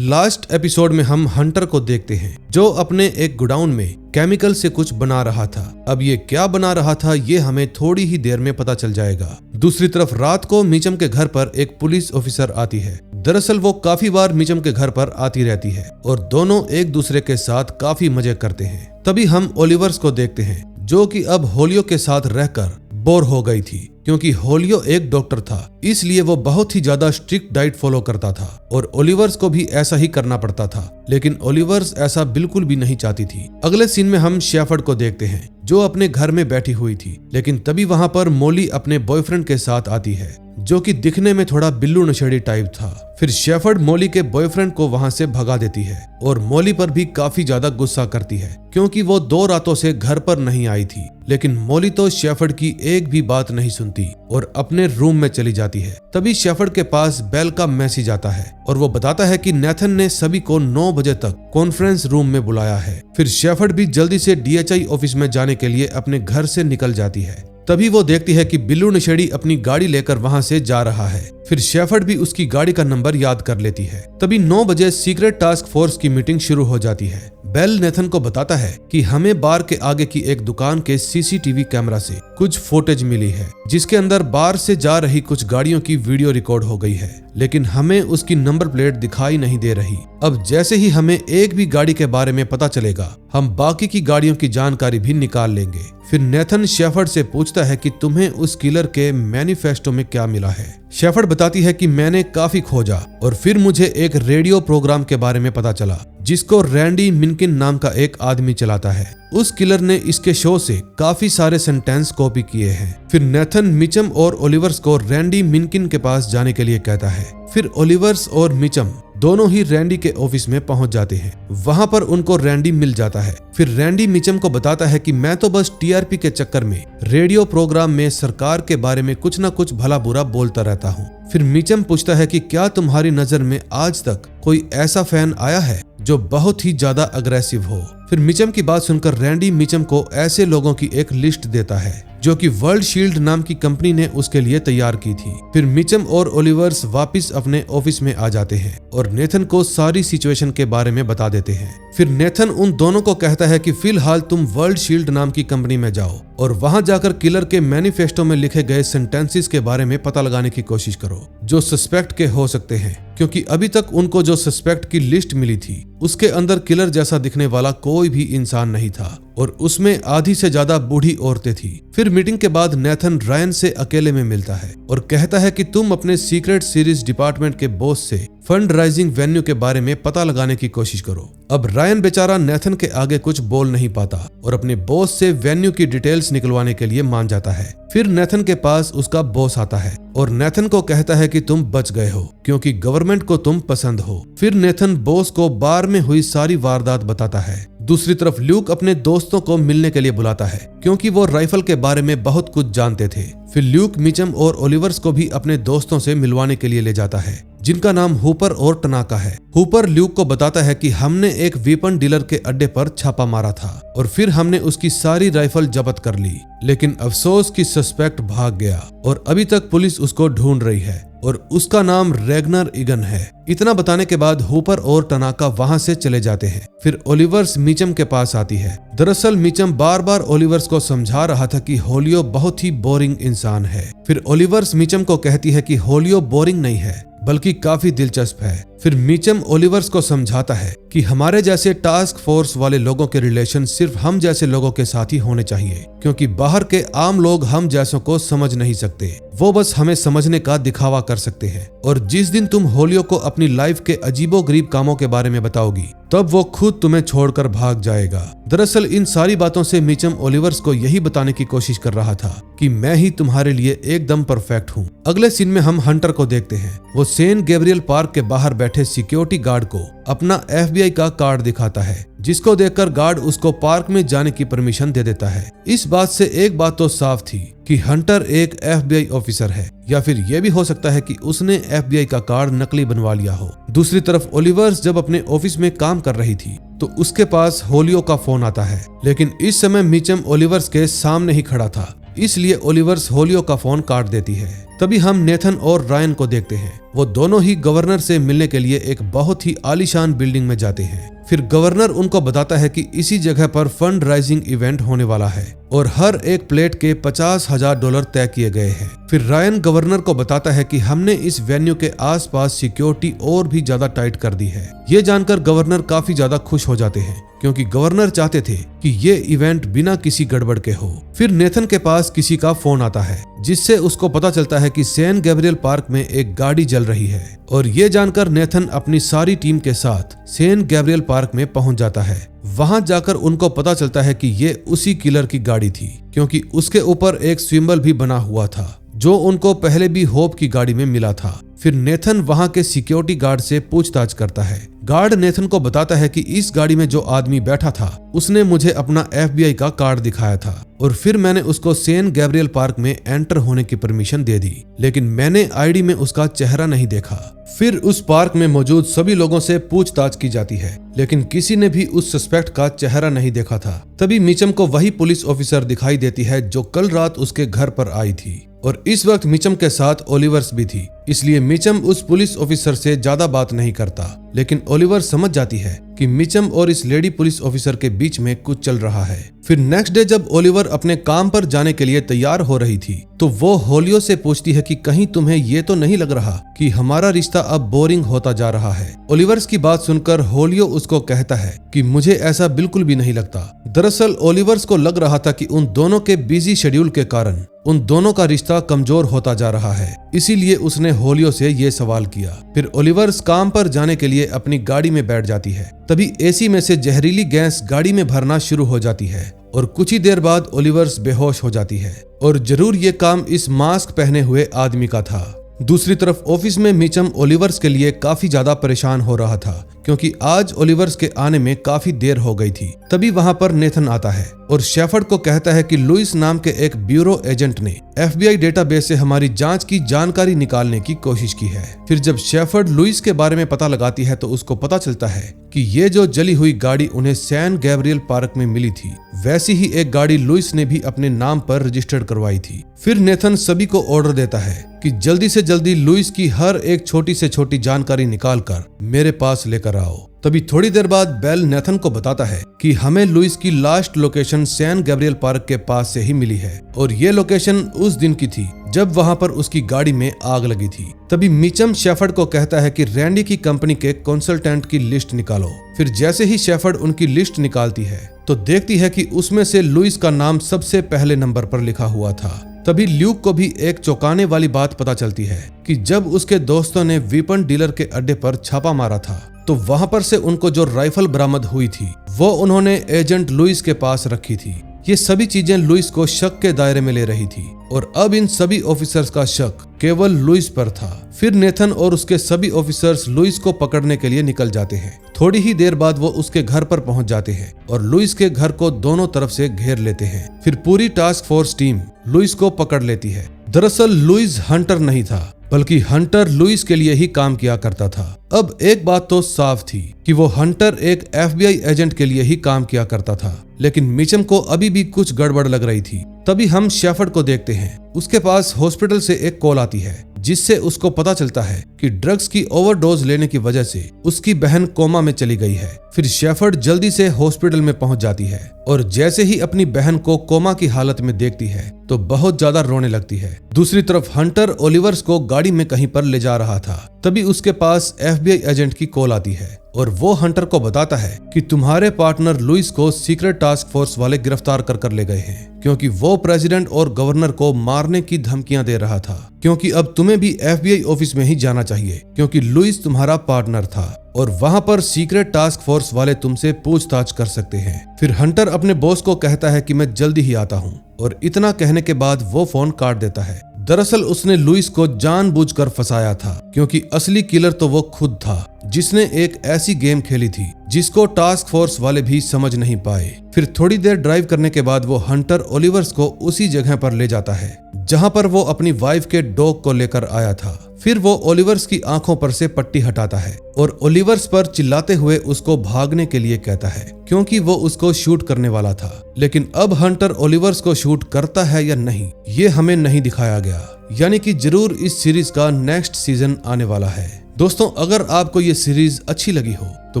Speaker 1: लास्ट एपिसोड में हम हंटर को देखते हैं जो अपने एक गोडाउन में केमिकल से कुछ बना रहा था। अब ये क्या बना रहा था ये हमें थोड़ी ही देर में पता चल जाएगा। दूसरी तरफ रात को मीचम के घर पर एक पुलिस ऑफिसर आती है। दरअसल वो काफी बार मीचम के घर पर आती रहती है और दोनों एक दूसरे के साथ काफी मजे करते हैं। तभी हम ओलिवर्स को देखते हैं जो कि अब होलियो के साथ रहकर बोर हो गई थी, क्योंकि होलियो एक डॉक्टर था, इसलिए वो बहुत ही ज्यादा स्ट्रिक्ट डाइट फॉलो करता था और ओलिवर्स को भी ऐसा ही करना पड़ता था। लेकिन ओलिवर्स ऐसा बिल्कुल भी नहीं चाहती थी। अगले सीन में हम शेफर्ड को देखते हैं जो अपने घर में बैठी हुई थी, लेकिन तभी वहां पर मोली अपने बॉयफ्रेंड के साथ आती है जो कि दिखने में थोड़ा बिल्लू नशेड़ी टाइप था। फिर शेफर्ड मोली के बॉयफ्रेंड को वहां से भगा देती है और मोली पर भी काफी ज्यादा गुस्सा करती है क्योंकि वो 2 रातों से घर पर नहीं आई थी। लेकिन मोली तो शेफर्ड की एक भी बात नहीं सुनती और अपने रूम में चली जाती है। तभी शेफर्ड के पास बेल का मैसेज आता है और वो बताता है कि नेथन ने सभी को 9 बजे तक कॉन्फ्रेंस रूम में बुलाया है। फिर शेफर्ड भी जल्दी से DHI ऑफिस में जाने के लिए अपने घर से निकल जाती है। तभी वो देखती है कि बिल्लू नशेड़ी अपनी गाड़ी लेकर वहां से जा रहा है। फिर शेफर्ड भी उसकी गाड़ी का नंबर याद कर लेती है। तभी 9 बजे सीक्रेट टास्क फोर्स की मीटिंग शुरू हो जाती है। बेल नेथन को बताता है कि हमें बार के आगे की एक दुकान के CCTV कैमरा से कुछ फुटेज मिली है जिसके अंदर बार से जा रही कुछ गाड़ियों की वीडियो रिकॉर्ड हो गई है, लेकिन हमें उसकी नंबर प्लेट दिखाई नहीं दे रही। अब जैसे ही हमें एक भी गाड़ी के बारे में पता चलेगा हम बाकी की गाड़ियों की जानकारी भी निकाल लेंगे। फिर नेथन शेफर्ड से पूछता है कि तुम्हें उस किलर के मैनिफेस्टो में क्या मिला है। शेफर्ड बताती है कि मैंने काफी खोजा और फिर मुझे एक रेडियो प्रोग्राम के बारे में पता चला जिसको रैंडी मिनकिन नाम का एक आदमी चलाता है। उस किलर ने इसके शो से काफी सारे सेंटेंस कॉपी किए हैं। फिर नेथन मिचम और ओलिवर्स को रैंडी मिनकिन के पास जाने के लिए कहता है। फिर ओलिवर्स और मिचम दोनों ही रैंडी के ऑफिस में पहुंच जाते हैं। वहां पर उनको रैंडी मिल जाता है। फिर रैंडी मिचम को बताता है कि मैं तो बस TRP के चक्कर में रेडियो प्रोग्राम में सरकार के बारे में कुछ न कुछ भला बुरा बोलता रहता हूँ। फिर मिचम पूछता है कि क्या तुम्हारी नजर में आज तक कोई ऐसा फैन आया है जो बहुत ही ज्यादा अग्रेसिव हो। फिर मिचम की बात सुनकर रैंडी मिचम को ऐसे लोगों की एक लिस्ट देता है जो कि वर्ल्ड शील्ड नाम की कंपनी ने उसके लिए तैयार की थी। फिर मिचम और ओलिवर्स वापस अपने ऑफिस में आ जाते हैं और नेथन को सारी सिचुएशन के बारे में बता देते हैं। फिर नेथन उन दोनों को कहता है कि फिलहाल तुम वर्ल्ड शील्ड नाम की कंपनी में जाओ और वहां जाकर किलर के मैनिफेस्टो में लिखे गए सेंटेंसेस के बारे में पता लगाने की कोशिश करो जो सस्पेक्ट के हो सकते हैं, क्योंकि अभी तक उनको जो सस्पेक्ट की लिस्ट मिली थी उसके अंदर किलर जैसा दिखने वाला कोई भी इंसान नहीं था और उसमें आधी से ज्यादा बूढ़ी औरतें थी। फिर मीटिंग के बाद नेथन रायन से अकेले में मिलता है और कहता है कि तुम अपने सीक्रेट सीरीज डिपार्टमेंट के बॉस से फंड राइजिंग वेन्यू के बारे में पता लगाने की कोशिश करो। अब रायन बेचारा नेथन के आगे कुछ बोल नहीं पाता और अपने बॉस से वेन्यू की डिटेल्स निकलवाने के लिए मान जाता है। फिर नेथन के पास उसका बॉस आता है और नेथन को कहता है कि तुम बच गए हो क्योंकि गवर्नमेंट को तुम पसंद हो। फिर नेथन बॉस को बार में हुई सारी वारदात बताता है। दूसरी तरफ ल्यूक अपने दोस्तों को मिलने के लिए बुलाता है क्योंकि वो राइफल के बारे में बहुत कुछ जानते थे। फिर ल्यूक मिचम और ओलिवर्स को भी अपने दोस्तों से मिलवाने के लिए ले जाता है जिनका नाम हुपर और टनाका है। हुपर ल्यूक को बताता है कि हमने एक वेपन डीलर के अड्डे पर छापा मारा था और फिर हमने उसकी सारी राइफल जब्त कर ली, लेकिन अफसोस कि सस्पेक्ट भाग गया और अभी तक पुलिस उसको ढूंढ रही है और उसका नाम रेगनर ईगन है। इतना बताने के बाद हुपर और टनाका वहां से चले जाते हैं। फिर ओलिवर्स मिचम के पास आती है। दरअसल मिचम बार बार ओलिवर्स को समझा रहा था कि होलियो बहुत ही बोरिंग इंसान है। फिर ओलिवर्स मिचम को कहती है कि होलियो बोरिंग नहीं है बल्कि काफी दिलचस्प है। फिर मिचम ओलिवर्स को समझाता है कि हमारे जैसे टास्क फोर्स वाले लोगों के रिलेशन सिर्फ हम जैसे लोगों के साथ ही होने चाहिए, क्योंकि बाहर के आम लोग हम जैसों को समझ नहीं सकते, वो बस हमें समझने का दिखावा कर सकते हैं। और जिस दिन तुम होलियो को अपनी लाइफ के अजीबोगरीब कामों के बारे में बताओगी तब वो खुद तुम्हें छोड़कर भाग जाएगा। दरअसल इन सारी बातों से मिचम ओलिवर्स को यही बताने की कोशिश कर रहा था कि मैं ही तुम्हारे लिए एकदम परफेक्ट हूँ। अगले सीन में हम हंटर को देखते हैं। वो सेंट गैब्रियल पार्क के बाहर बैठे सिक्योरिटी गार्ड को अपना FBI का कार्ड दिखाता है, जिसको देखकर गार्ड उसको पार्क में जाने की परमिशन दे देता है। इस बात से एक बात तो साफ थी कि हंटर एक FBI ऑफिसर है, या फिर यह भी हो सकता है कि उसने FBI का कार्ड नकली बनवा लिया हो। दूसरी तरफ ओलिवर्स जब अपने ऑफिस में काम कर रही थी तो उसके पास होलियो का फोन आता है, लेकिन इस समय मिचम ओलिवर्स के सामने ही खड़ा था इसलिए ओलिवर्स होलियो का फोन काट देती है। तभी हम नेथन और रायन को देखते हैं। वो दोनों ही गवर्नर से मिलने के लिए एक बहुत ही आलीशान बिल्डिंग में जाते हैं। फिर गवर्नर उनको बताता है कि इसी जगह पर फंड राइजिंग इवेंट होने वाला है और हर एक प्लेट के $50,000 तय किए गए हैं। फिर रायन गवर्नर को बताता है कि हमने इस वेन्यू के आसपास सिक्योरिटी और भी ज्यादा टाइट कर दी है। ये जानकर गवर्नर काफी ज्यादा खुश हो जाते हैं क्योंकि गवर्नर चाहते थे कि ये इवेंट बिना किसी गड़बड़ के हो। फिर नेथन के पास किसी का फोन आता है जिससे उसको पता चलता है कि सैन गैब्रियल पार्क में एक गाड़ी जल रही है और ये जानकर नेथन अपनी सारी टीम के साथ सैन गैब्रियल पार्क में पहुंच जाता है। वहां जाकर उनको पता चलता है कि ये उसी किलर की गाड़ी थी क्योंकि उसके ऊपर एक सिंबल भी बना हुआ था जो उनको पहले भी होप की गाड़ी में मिला था। फिर नेथन वहां के सिक्योरिटी गार्ड से पूछताछ करता है। गार्ड नेथन को बताता है कि इस गाड़ी में जो आदमी बैठा था उसने मुझे अपना FBI का कार्ड दिखाया था और फिर मैंने उसको सैन गैब्रियल पार्क में एंटर होने की परमिशन दे दी, लेकिन मैंने ID में उसका चेहरा नहीं देखा। फिर उस पार्क में मौजूद सभी लोगों से पूछताछ की जाती है लेकिन किसी ने भी उस सस्पेक्ट का चेहरा नहीं देखा था। तभी मिचम को वही पुलिस ऑफिसर दिखाई देती है जो कल रात उसके घर पर आई थी और इस वक्त मिचम के साथ ओलिवर्स भी थी, इसलिए मिचम उस पुलिस ऑफिसर से ज्यादा बात नहीं करता। लेकिन ओलिवर समझ जाती है कि मिचम और इस लेडी पुलिस ऑफिसर के बीच में कुछ चल रहा है। फिर नेक्स्ट डे जब ओलिवर अपने काम पर जाने के लिए तैयार हो रही थी तो वो होलियो से पूछती है कि कहीं तुम्हें ये तो नहीं लग रहा कि हमारा रिश्ता अब बोरिंग होता जा रहा है। ओलिवर्स की बात सुनकर होलियो उसको कहता है कि मुझे ऐसा बिल्कुल भी नहीं लगता। दरअसल ओलिवर्स को लग रहा था कि उन दोनों के बिजी शेड्यूल के कारण उन दोनों का रिश्ता कमजोर होता जा रहा है, इसीलिए उसने होलियो से ये सवाल किया। फिर ओलिवर्स काम पर जाने के लिए अपनी गाड़ी में बैठ जाती है। तभी AC में से जहरीली गैस गाड़ी में भरना शुरू हो जाती है और कुछ ही देर बाद ओलिवर्स बेहोश हो जाती है और जरूर ये काम इस मास्क पहने हुए आदमी का था। दूसरी तरफ ऑफिस में मिचम ओलिवर्स के लिए काफी ज्यादा परेशान हो रहा था क्योंकि आज ओलिवर्स के आने में काफी देर हो गई थी। तभी वहां पर नेथन आता है और शेफर्ड को कहता है कि लुइस नाम के एक ब्यूरो एजेंट ने FBI डेटाबेस से हमारी जांच की जानकारी निकालने की कोशिश की है। फिर जब शेफर्ड लुइस के बारे में पता लगाती है तो उसको पता चलता है कि ये जो जली हुई गाड़ी उन्हें सैन गैब्रियल पार्क में मिली थी, वैसी ही एक गाड़ी लुइस ने भी अपने नाम पर रजिस्टर्ड करवाई थी। फिर नेथन सभी को ऑर्डर देता है कि जल्दी से जल्दी लुइस की हर एक छोटी से छोटी जानकारी निकालकर मेरे पास लेकर आओ। तभी थोड़ी देर बाद बेल नेथन को बताता है कि हमें लुइस की last location San Gabriel park के पास से ही मिली है और ये लोकेशन उस दिन की थी जब वहां पर उसकी गाड़ी में आग लगी थी। तभी मिचम शेफर्ड को कहता है कि रैंडी की कंपनी के कंसल्टेंट की लिस्ट निकालो। फिर जैसे ही शेफर्ड उनकी लिस्ट निकालती है तो देखती है कि उसमें से लुइस का नाम सबसे पहले नंबर पर लिखा हुआ था। तभी ल्यूक को भी एक चौंकाने वाली बात पता चलती है कि जब उसके दोस्तों ने वेपन डीलर के अड्डे पर छापा मारा था तो वहां पर से उनको जो राइफल बरामद हुई थी वो उन्होंने एजेंट लुइस के पास रखी थी। ये सभी चीजें लुइस को शक के दायरे में ले रही थी और अब इन सभी ऑफिसर्स का शक केवल लुइस पर था। फिर नेथन और उसके सभी ऑफिसर्स लुइस को पकड़ने के लिए निकल जाते हैं। थोड़ी ही देर बाद वो उसके घर पर पहुंच जाते हैं और लुइस के घर को दोनों तरफ से घेर लेते हैं। फिर पूरी टास्क फोर्स टीम लुइस को पकड़ लेती है। दरअसल लुइस हंटर नहीं था बल्कि हंटर लुइस के लिए ही काम किया करता था। अब एक बात तो साफ थी कि वो हंटर एक FBI एजेंट के लिए ही काम किया करता था, लेकिन मिचम को अभी भी कुछ गड़बड़ लग रही थी। तभी हम शेफर्ड को देखते हैं। उसके पास हॉस्पिटल से एक कॉल आती है जिससे उसको पता चलता है कि ड्रग्स की ओवरडोज लेने की वजह से उसकी बहन कोमा में चली गई है। फिर शेफर्ड जल्दी से हॉस्पिटल में पहुंच जाती है और जैसे ही अपनी बहन को कोमा की हालत में देखती है तो बहुत ज्यादा रोने लगती है। दूसरी तरफ हंटर ओलिवर्स को गाड़ी में कहीं पर ले जा रहा था। तभी उसके पास FBI एजेंट की कॉल आती है और वो हंटर को बताता है कि तुम्हारे पार्टनर लुइस को सीक्रेट टास्क फोर्स वाले गिरफ्तार कर ले गए हैं क्योंकि वो प्रेसिडेंट और गवर्नर को मारने की धमकियां दे रहा था, क्योंकि अब तुम्हें भी FBI ऑफिस में ही जाना चाहिए क्योंकि लुइस तुम्हारा पार्टनर था और वहां पर सीक्रेट टास्क फोर्स वाले तुमसे पूछताछ कर सकते हैं। फिर हंटर अपने बॉस को कहता है कि मैं जल्दी ही आता हूं और इतना कहने के बाद वो फोन काट देता है। दरअसल उसने लुइस को जानबूझकर फंसाया था क्योंकि असली किलर तो वो खुद था। जिसने एक ऐसी गेम खेली थी जिसको टास्क फोर्स वाले भी समझ नहीं पाए। फिर थोड़ी देर ड्राइव करने के बाद वो हंटर ओलिवर्स को उसी जगह पर ले जाता है जहां पर वो अपनी वाइफ के डॉग को लेकर आया था। फिर वो ओलिवर्स की आंखों पर से पट्टी हटाता है और ओलिवर्स पर चिल्लाते हुए उसको भागने के लिए कहता है, क्योंकि वो उसको शूट करने वाला था। लेकिन अब हंटर ओलिवर्स को शूट करता है या नहीं, ये हमें नहीं दिखाया गया। यानी कि जरूर इस सीरीज का नेक्स्ट सीजन आने वाला है। दोस्तों, अगर आपको ये सीरीज अच्छी लगी हो तो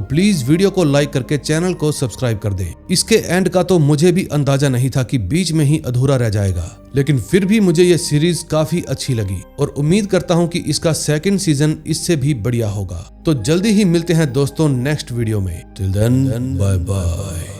Speaker 1: प्लीज वीडियो को लाइक करके चैनल को सब्सक्राइब कर दें। इसके एंड का तो मुझे भी अंदाजा नहीं था कि बीच में ही अधूरा रह जाएगा, लेकिन फिर भी मुझे ये सीरीज काफी अच्छी लगी और उम्मीद करता हूँ कि इसका सेकंड सीजन इससे भी बढ़िया होगा। तो जल्दी ही मिलते हैं दोस्तों नेक्स्ट वीडियो में। Till then bye bye.